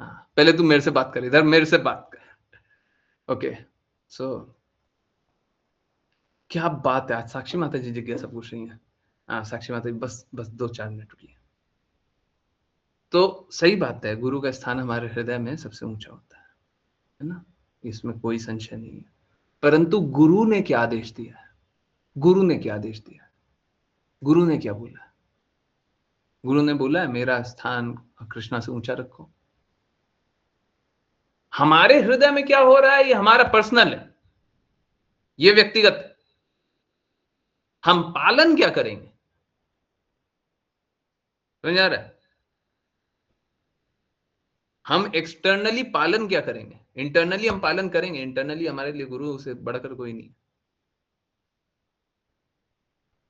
पहले तू मेरे से बात कर, इधर मेरे से बात कर। ओके, सो क्या बात है, आज साक्षी माता जी जिज्ञासा पूछ रही हैं। साक्षी माता जी बस बस 2-4 मिनट रुकिए। तो सही बात है, गुरु का स्थान हमारे हृदय में सबसे ऊंचा होता है ना? इसमें कोई संशय नहीं है। परंतु गुरु ने क्या आदेश दिया है? गुरु ने क्या आदेश दिया? गुरु ने क्या बोला? गुरु ने बोला है मेरा स्थान कृष्णा से ऊंचा रखो। हमारे हृदय में क्या हो रहा है ये हमारा पर्सनल है, ये व्यक्तिगत है। हम पालन क्या करेंगे, समझ आ रहा है? हम एक्सटर्नली पालन क्या करेंगे, इंटरनली हम पालन करेंगे। इंटरनली हमारे लिए गुरु से बढ़कर कोई नहीं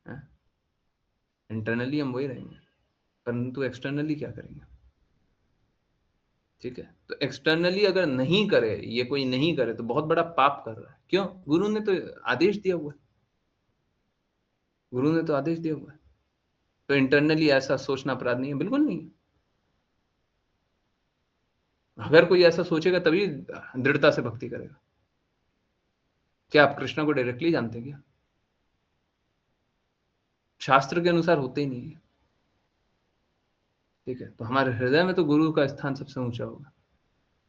है। इंटरनली हम वही रहेंगे, परंतु एक्सटर्नली क्या करेंगे? ठीक है, तो एक्सटर्नली अगर नहीं करे, ये कोई नहीं करे, तो बहुत बड़ा पाप कर रहा है। क्यों? गुरु ने तो आदेश दिया हुआ है, गुरु ने तो आदेश दिया हुआ है। तो इंटरनली ऐसा सोचना अपराध नहीं है, बिल्कुल नहीं है। अगर कोई ऐसा सोचेगा तभी दृढ़ता से भक्ति करेगा। क्या आप कृष्ण को डायरेक्टली जानते हैं क्या? शास्त्र के अनुसार होते ही नहीं है। ठीक है, तो हमारे हृदय में तो गुरु का स्थान सबसे ऊंचा होगा,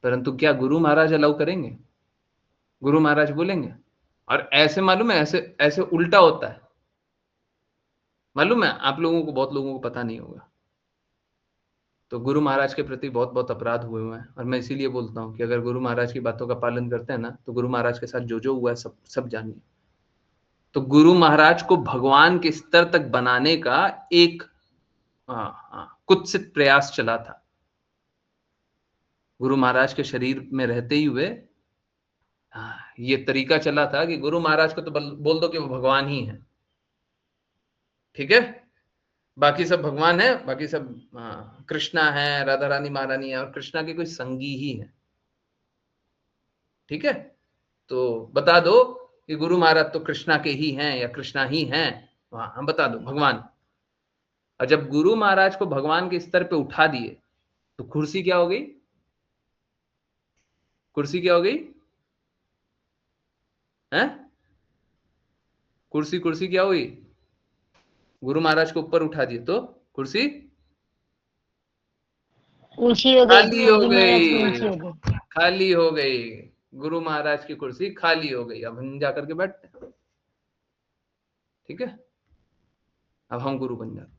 परंतु क्या गुरु महाराज अलाउ करेंगे? गुरु महाराज बोलेंगे? और ऐसे मालूम है, ऐसे ऐसे उल्टा होता है, मालूम है आप लोगों को, बहुत लोगों को पता नहीं होगा। तो गुरु महाराज के प्रति बहुत बहुत अपराध हुए हुए हैं, और मैं इसीलिए बोलता हूँ कि अगर गुरु महाराज की बातों का पालन करते हैं ना, तो गुरु महाराज के साथ जो जो हुआ है सब सब जानिए। तो गुरु महाराज को भगवान के स्तर तक बनाने का एक कुत्सित प्रयास चला था। गुरु महाराज के शरीर में रहते ही हुए ये तरीका चला था कि गुरु महाराज को तो बोल दो कि वो भगवान ही है, ठीक है? बाकी सब भगवान है, बाकी सब कृष्णा है, राधा रानी महारानी है, और कृष्णा के कोई संगी ही है, ठीक है? तो बता दो कि गुरु महाराज तो कृष्णा के ही हैं या कृष्णा ही हैं, हम बता दो भगवान। और जब गुरु महाराज को भगवान के स्तर पे उठा दिए तो कुर्सी क्या हो गई? कुर्सी क्या हो गई है? कुर्सी कुर्सी क्या हुई? गुरु महाराज को ऊपर उठा दिए तो कुर्सी ऊंची हो गई, खाली हो गुरुजी महाराज की ऊंची हो गई, गई। खाली हो गई। गुरु महाराज की कुर्सी खाली हो गई। अब हम जाकर के बैठते हैं, ठीक है। अब हम गुरु बन जाते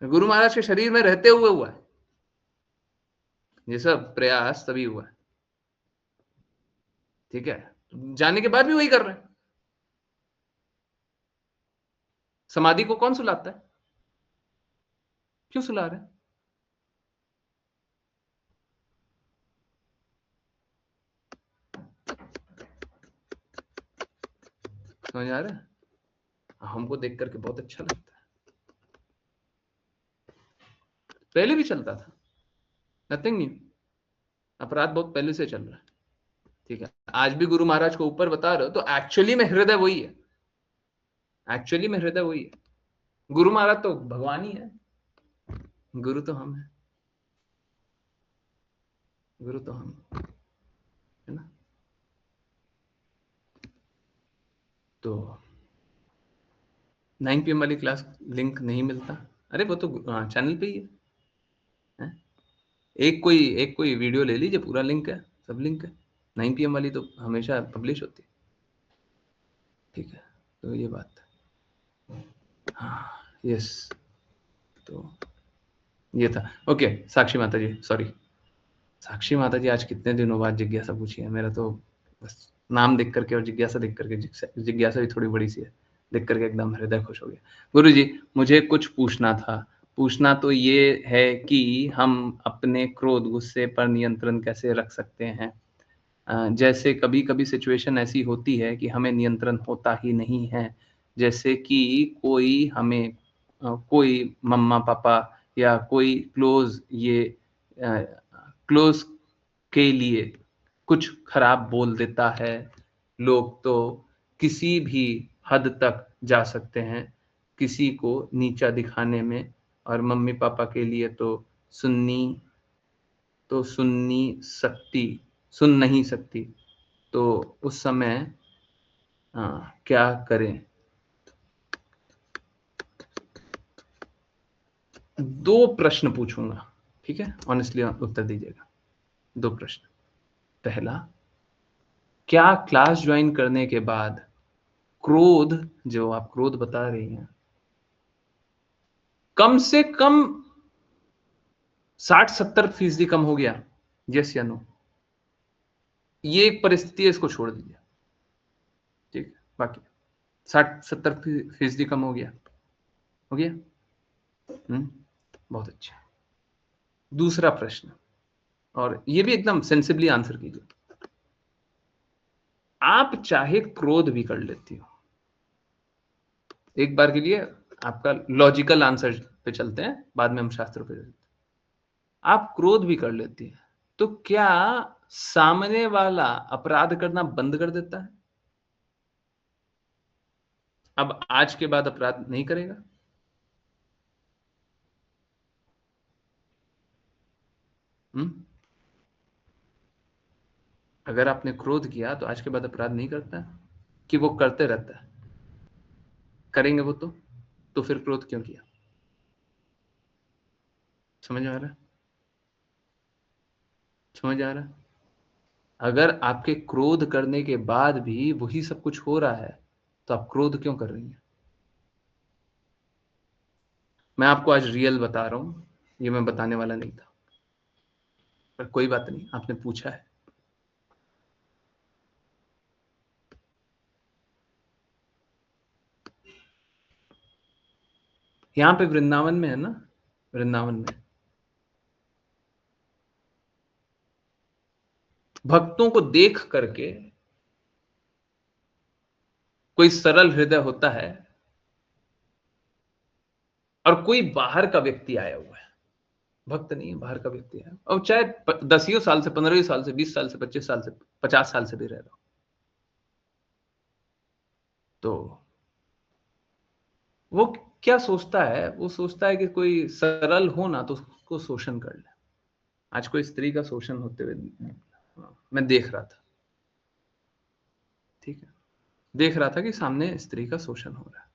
हैं। गुरु महाराज के शरीर में रहते हुए हुआ है ये सब प्रयास, तभी हुआ है, ठीक है। जाने के बाद भी वही कर रहे हैं। समाधि को कौन सुलाता है? क्यों सुला रहे हैं? समझ आ रहा है? हमको देख करके बहुत अच्छा लगता है। पहले भी चलता था, नथिंग न्यू। अपराध बहुत पहले से चल रहा है, ठीक है। आज भी गुरु महाराज को ऊपर बता रहे हो तो एक्चुअली में हृदय वही है, एक्चुअली में हृदय वही है। गुरु महाराज तो भगवान ही है, गुरु तो हम है, गुरु तो हम है ना। तो 9 PM वाली क्लास लिंक नहीं मिलता? अरे वो तो चैनल पे ही है? एक कोई वीडियो ले लीजिए, पूरा लिंक है, सब लिंक है। 9 PM वाली तो हमेशा पब्लिश होती है, ठीक है। तो ये बात, हाँ, यस। तो ये था। ओके, साक्षी माता जी, सॉरी, साक्षी माता जी आज कितने दिनों बाद जिज्ञासा पूछी है। मेरा तो बस नाम देख करके और जिज्ञासा देख करके, जिज्ञासा भी थोड़ी बड़ी सी है, देख करके एकदम हृदय खुश हो गया। गुरु जी, मुझे कुछ पूछना था। पूछना तो ये है कि हम अपने क्रोध, गुस्से पर नियंत्रण कैसे रख सकते हैं? जैसे कभी कभी सिचुएशन ऐसी होती है कि हमें नियंत्रण होता ही नहीं है। जैसे कि कोई मम्मा पापा या कोई क्लोज के लिए कुछ खराब बोल देता है। लोग तो किसी भी हद तक जा सकते हैं किसी को नीचा दिखाने में, और मम्मी पापा के लिए तो सुन नहीं सकती। तो उस समय क्या करें? 2 प्रश्न पूछूंगा, ठीक है, ऑनेस्टली उत्तर दीजिएगा। 2 प्रश्न। पहला, क्या क्लास ज्वाइन करने के बाद क्रोध, जो आप क्रोध बता रही हैं, कम से कम 60-70% कम हो गया? यस या नो? ये एक परिस्थिति है, इसको छोड़ दीजिए, ठीक है। बाकी 60-70% कम हो गया? हो गया? बहुत अच्छा। दूसरा प्रश्न, और ये भी एकदम सेंसिबली आंसर कीजिए। आप चाहे क्रोध भी कर लेती हो, एक बार के लिए आपका लॉजिकल आंसर पे चलते हैं, बाद में हम शास्त्रों पे चलते हैं। आप क्रोध भी कर लेती है, तो क्या सामने वाला अपराध करना बंद कर देता है? अब आज के बाद अपराध नहीं करेगा? अगर आपने क्रोध किया तो आज के बाद अपराध नहीं करता, कि वो करते रहता है? करेंगे वो तो फिर क्रोध क्यों किया? समझ आ रहा है? समझ आ रहा है? अगर आपके क्रोध करने के बाद भी वही सब कुछ हो रहा है, तो आप क्रोध क्यों कर रही हैं? मैं आपको आज रियल बता रहा हूं, ये मैं बताने वाला नहीं था, पर कोई बात नहीं, आपने पूछा है। यहां पे वृंदावन में है ना, वृंदावन में भक्तों को देख करके कोई सरल हृदय होता है, और कोई बाहर का व्यक्ति आया हुआ है, भक्त नहीं है, बाहर का व्यक्ति है, और चाहे 10 साल से, 15 साल से, 20 साल से, 25 साल से, 50 साल से भी रह रहा हो, तो वो क्या सोचता है? वो सोचता है कि कोई सरल हो ना तो उसको शोषण कर ले। आज कोई स्त्री का शोषण होते हुए मैं देख रहा था, ठीक है। देख रहा था कि सामने स्त्री का शोषण हो रहा है,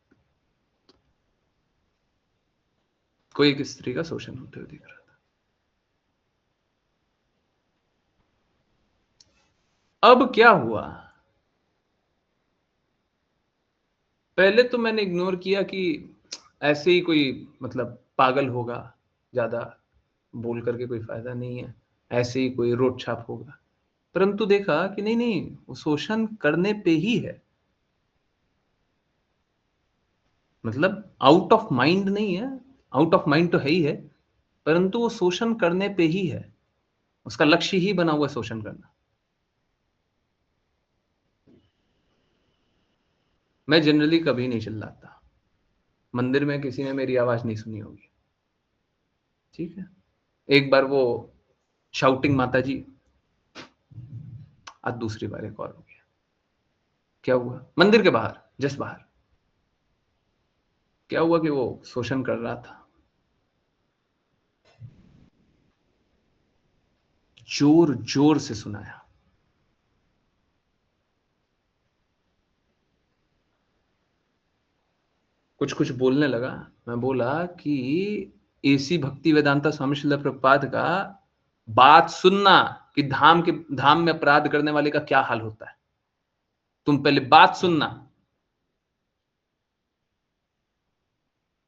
कोई एक स्त्री का शोषण होते हुए दिख रहा था। अब क्या हुआ, पहले तो मैंने इग्नोर किया कि ऐसे ही कोई मतलब पागल होगा, ज्यादा बोल करके कोई फायदा नहीं है, ऐसे ही कोई रोट छाप होगा। परंतु देखा कि नहीं नहीं, वो शोषण करने पे ही है, मतलब आउट ऑफ माइंड नहीं है, आउट ऑफ माइंड तो है ही है, परंतु वो शोषण करने पे ही है, उसका लक्ष्य ही बना हुआ है शोषण करना। मैं जनरली कभी नहीं चिल्लाता, मंदिर में किसी ने मेरी आवाज नहीं सुनी होगी, ठीक है। एक बार वो शाउटिंग माता जी, आज दूसरी बार एक और हो गया। क्या हुआ, मंदिर के बाहर, जस्ट बाहर क्या हुआ कि वो शोषण कर रहा था, जोर जोर से सुनाया, कुछ कुछ बोलने लगा। मैं बोला कि एसी भक्ति वेदांता स्वामी श्रील प्रभुपाद का बात सुनना कि धाम में अपराध करने वाले का क्या हाल होता है, तुम पहले बात सुनना,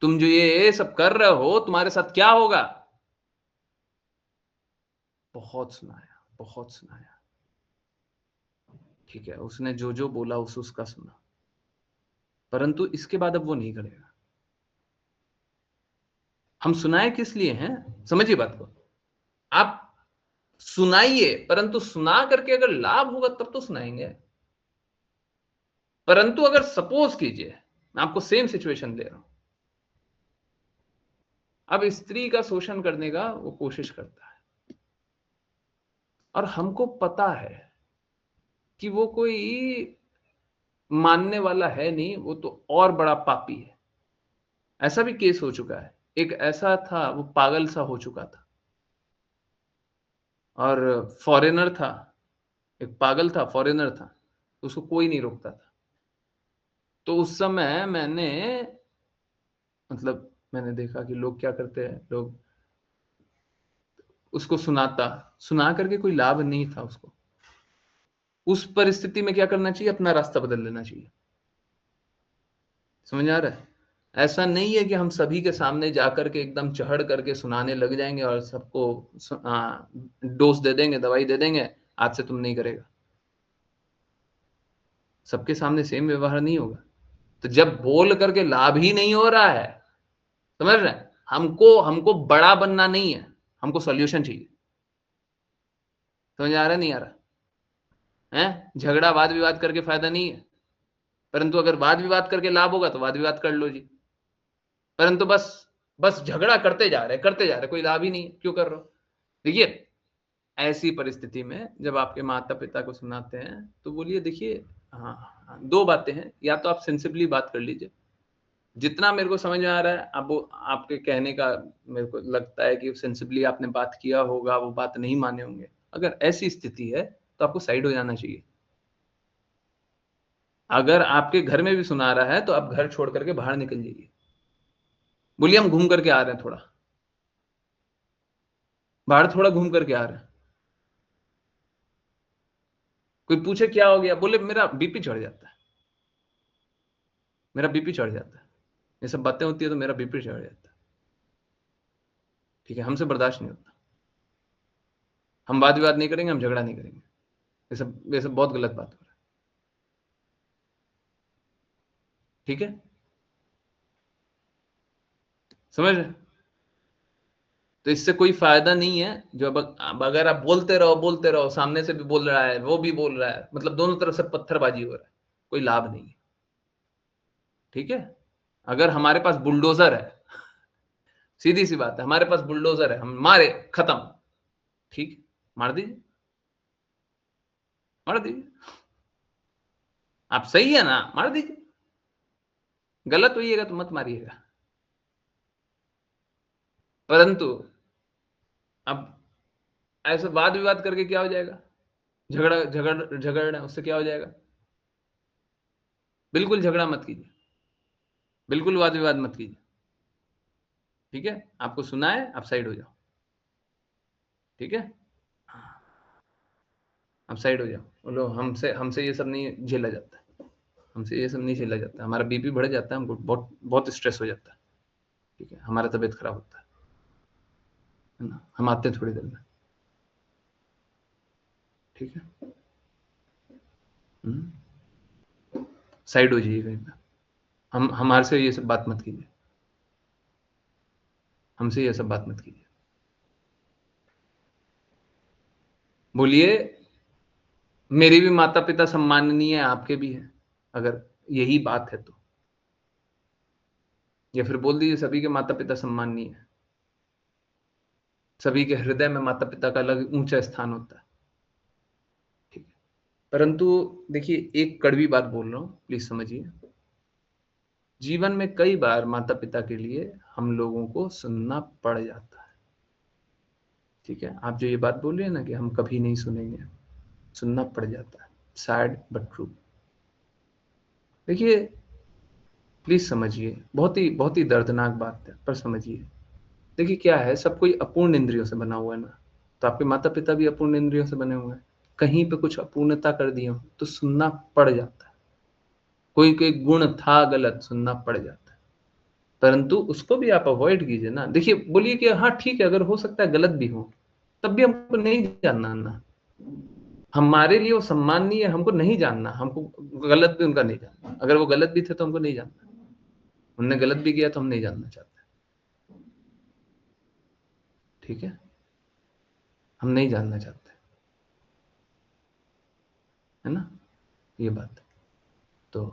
तुम जो ये सब कर रहे हो तुम्हारे साथ क्या होगा। बहुत सुनाया, बहुत सुनाया, ठीक है, उसने जो जो बोला उसका सुना, परंतु इसके बाद अब वो नहीं करेगा। हम सुनाए किस लिए हैं, समझिए बात को, आप सुनाइए, परंतु सुना करके अगर लाभ होगा तब तो सुनाएंगे। परंतु अगर सपोज कीजिए, मैं आपको सेम सिचुएशन दे रहा हूं, अब स्त्री का शोषण करने का वो कोशिश करता है, और हमको पता है कि वो कोई मानने वाला है नहीं, वो तो और बड़ा पापी है। ऐसा भी केस हो चुका है, एक ऐसा था वो पागल सा हो चुका था, और फॉरेनर था, एक पागल था, फॉरेनर था, तो उसको कोई नहीं रोकता था। तो उस समय मैंने देखा कि लोग क्या करते हैं, लोग उसको सुना करके कोई लाभ नहीं था उसको। उस परिस्थिति में क्या करना चाहिए, अपना रास्ता बदल लेना चाहिए। समझ आ रहा है, ऐसा नहीं है कि हम सभी के सामने जाकर के एकदम चढ़ करके सुनाने लग जाएंगे और सबको डोज दे देंगे, दवाई दे देंगे, आज से तुम नहीं करेगा। सबके सामने सेम व्यवहार नहीं होगा। तो जब बोल करके लाभ ही नहीं हो रहा है, समझ रहे हैं, हमको बड़ा बनना नहीं है, हमको सॉल्यूशन चाहिए। समझ आ रहा है, नहीं आ रहा है, झगड़ा वाद विवाद करके फायदा नहीं है, परंतु अगर वाद विवाद करके लाभ होगा तो वाद विवाद कर लो जी, परंतु बस बस झगड़ा करते जा रहे, कोई लाभ ही नहीं है, क्यों कर रहे हो। देखिए, ऐसी परिस्थिति में जब आपके माता पिता को सुनाते हैं तो बोलिए, देखिए, हाँ हाँ, दो बातें हैं, या तो आप सेंसिबली बात कर लीजिए, जितना मेरे को समझ में आ रहा है, अब वो आपके कहने का मेरे को लगता है कि सेंसिबली आपने बात किया होगा, वो बात नहीं माने होंगे। अगर ऐसी स्थिति है तो आपको साइड हो जाना चाहिए। अगर आपके घर में भी सुना रहा है तो आप घर छोड़ करके बाहर निकल जाइए, बोलिए हम घूम करके आ रहे हैं, थोड़ा बाहर, थोड़ा घूम करके आ रहे हैं। कोई पूछे क्या हो गया, बोले मेरा बीपी चढ़ जाता है, मेरा बीपी चढ़ जाता है, ये सब बातें होती है तो मेरा बीपी चढ़ जाता है, ठीक है, हमसे बर्दाश्त नहीं होता, हम वाद विवाद नहीं करेंगे, हम झगड़ा नहीं करेंगे, ये सब बहुत गलत बात हो रहा है, ठीक है, समझ रहे। तो इससे कोई फायदा नहीं है, जो अब अगर आप बोलते रहो, सामने से भी बोल रहा है, वो भी बोल रहा है, मतलब दोनों तरफ से पत्थरबाजी हो रहा है, कोई लाभ नहीं है, ठीक है। अगर हमारे पास बुलडोजर है, सीधी सी बात है, हमारे पास बुलडोजर है, हम मारे, खत्म, ठीक, मार दीजिए, मार दीजिए, आप सही है ना, मार दीजिए, गलत होइएगा तो मत मारिएगा। परंतु अब ऐसे वाद विवाद करके क्या हो जाएगा, झगड़ा झगड़ झगड़ना, उससे क्या हो जाएगा, बिल्कुल झगड़ा मत कीजिए, बिल्कुल वाद विवाद मत कीजिए, ठीक है? आपको सुना है, आप साइड हो जाओ, ठीक है? हाँ, आप साइड हो जाओ, बोलो हमसे हमसे ये सब नहीं झेला जाता है, हमसे ये सब नहीं झेला जाता है, हमारा बीपी बढ़ जाता है, हमको बहुत बहुत स्ट्रेस हो जाता है, ठीक है? हमारा तबीयत खराब होता है ना? हम आते हैं थोड़ी देर में, ठीक है? साइड हो जाइए कहीं पे, हम हमारे से ये सब बात मत कीजिए, हमसे ये सब बात मत कीजिए। बोलिए मेरे भी माता पिता सम्माननीय है, आपके भी हैं, अगर यही बात है तो, या फिर बोल दीजिए सभी के माता पिता सम्माननीय है, सभी के हृदय में माता पिता का अलग ऊंचा स्थान होता है, ठीक है? परंतु देखिए, एक कड़वी बात बोल रहा हूं, प्लीज समझिए, जीवन में कई बार माता पिता के लिए हम लोगों को सुनना पड़ जाता है, ठीक है? आप जो ये बात बोल रहे हैं ना कि हम कभी नहीं सुनेंगे, सुनना पड़ जाता है, सैड बट ट्रू। देखिए, प्लीज समझिए, बहुत ही दर्दनाक बात है, पर समझिए। देखिए क्या है, सब कोई अपूर्ण इंद्रियों से बना हुआ है ना, तो आपके माता पिता भी अपूर्ण इंद्रियों से बने हुए हैं, कहीं पे कुछ अपूर्णता कर दी हो तो सुनना पड़ जाता है, कोई कोई गुण था गलत, सुनना पड़ जाता है, परंतु उसको भी आप अवॉइड कीजिए ना। देखिए, बोलिए कि हाँ ठीक है, अगर हो सकता है गलत भी हो, तब भी हमको नहीं जानना ना, हमारे लिए वो सम्माननीय है, हमको नहीं जानना, हमको गलत भी उनका नहीं जानना, अगर वो गलत भी थे तो हमको नहीं जानना, उनने गलत भी किया तो हम नहीं जानना चाहते, ठीक है? हम नहीं जानना चाहते, है ना, ये बात। तो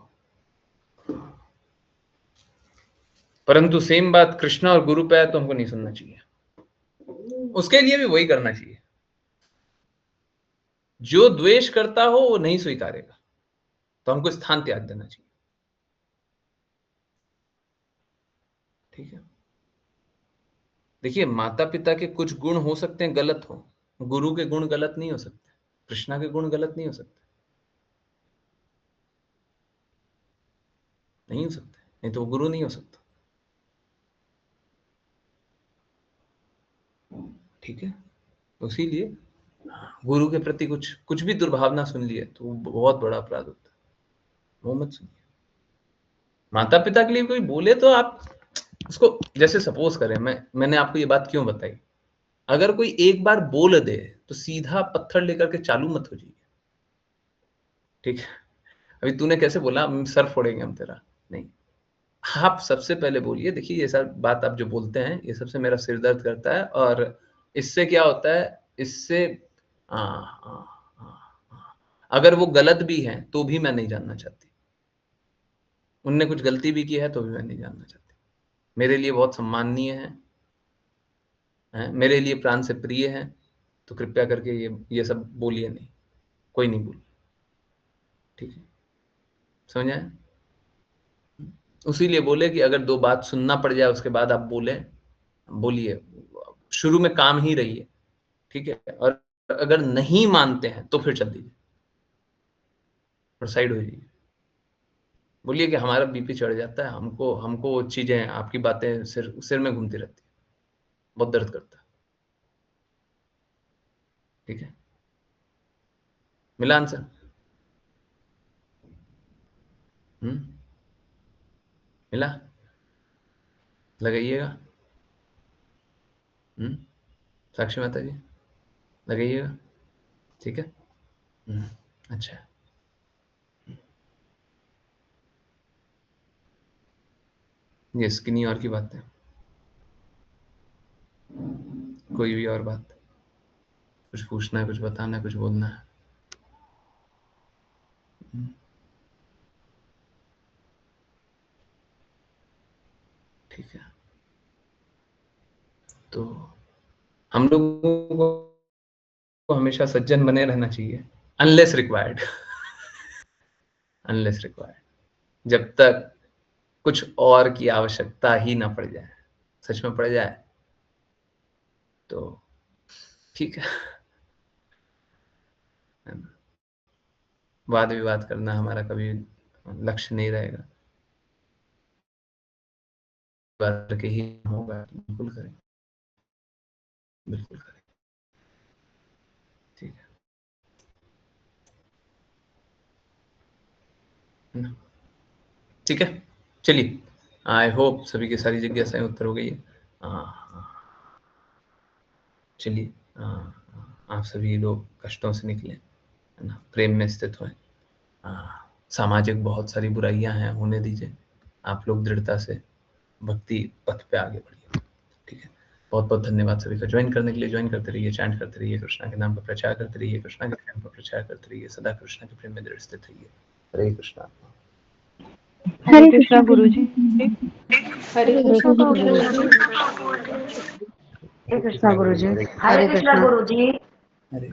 परंतु सेम बात कृष्णा और गुरु पे है तो हमको नहीं सुनना चाहिए, उसके लिए भी वही करना चाहिए, जो द्वेष करता हो वो नहीं स्वीकारेगा, तो हमको स्थान त्याग देना चाहिए, ठीक है? देखिए, माता पिता के कुछ गुण हो सकते हैं गलत हो, गुरु के गुण गलत नहीं हो सकते, कृष्णा के गुण गलत नहीं हो सकते, नहीं हो सकते, नहीं तो वो गुरु नहीं हो सकता, ठीक है? तो इसीलिए गुरु के प्रति कुछ कुछ भी दुर्भावना सुन लिए तो वो बहुत बड़ा अपराध होता है, वो मत सुनिए। माता पिता के लिए कोई बोले तो आप उसको, जैसे सपोज करें, मैंने आपको ये बात क्यों बताई, अगर कोई एक बार बोल दे तो सीधा पत्थर लेकर के चालू मत हो जाइए, ठीक है? अभी तूने कैसे बोला सर फोड़ेंगे हम तेरा, नहीं, आप सबसे पहले बोलिए देखिए ये सब बात आप जो बोलते हैं ये सबसे मेरा सिर दर्द करता है, और इससे क्या होता है, इससे आ, आ, आ, आ, अगर वो गलत भी हैं तो भी मैं नहीं जानना चाहती, उनने कुछ गलती भी की है तो भी मैं नहीं जानना चाहती, मेरे लिए बहुत सम्माननीय है, मेरे लिए प्राण से प्रिय है, तो कृपया करके ये सब बोलिए नहीं, कोई नहीं बोल, ठीक है? समझ आए? उसीलिए बोले कि अगर दो बात सुनना पड़ जाए उसके बाद आप बोले, बोलिए, शुरू में काम ही रहिए, ठीक है? और अगर नहीं मानते हैं तो फिर चल दीजिए और साइड हो जाइए, बोलिए कि हमारा बीपी चढ़ जाता है, हमको हमको वो चीजें, आपकी बातें सिर सिर में घूमती रहती है, बहुत दर्द करता है, ठीक है? मिला आंसर? मिला? लगाइएगा। साक्षी माता जी, लगाइएगा, ठीक है? अच्छा, ये किन्हीं और की बात है, कोई भी और बात, कुछ पूछना है, कुछ बताना है, कुछ बोलना है? ठीक है, तो हम लोगों को हमेशा सज्जन बने रहना चाहिए, अनलेस रिक्वायर्ड, अनलेस रिक्वायर्ड, जब तक कुछ और की आवश्यकता ही ना पड़ जाए, सच में पड़ जाए तो ठीक है ना? वाद विवाद करना हमारा कभी लक्ष्य नहीं रहेगा, करके ही होगा, बिल्कुल करें, बिल्कुल करें। ठीक है ना? ठीक है, चलिए, आई होप सभी की सारी जिज्ञासाएं उत्तर हो गई है। चलिए, आप सभी लोग कष्टों से निकले, है ना, प्रेम में स्थित हुए। सामाजिक बहुत सारी बुराइयां हैं, होने दीजिए, आप लोग दृढ़ता से भक्ति पथ पे आगे बढ़िए। ठीक है, बहुत बहुत धन्यवाद सभी का ज्वाइन करने के लिए। ज्वाइन करते रहिए, चैंट करते रहिए, कृष्णा के नाम पर प्रचार करते रहिए, कृष्णा के प्रेम पर प्रचार करते रहिए, सदा कृष्णा के प्रेम में दृढ़ स्थित रहिए। हरे कृष्णा। हरे कृष्णा गुरु जी। हरे हरे कृष्ण कृष्णा गुरु गुरु जी। जी। हरे कृष्णा गुरु जी। हरे कृष्णा गुरु जी। हरे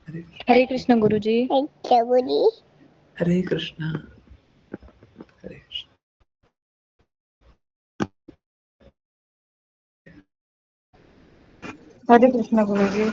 हरे हरे कृष्णा गुरु जी। हरे कृष्णा, हरे कृष्णा। हरे कृष्णा गुरु जी।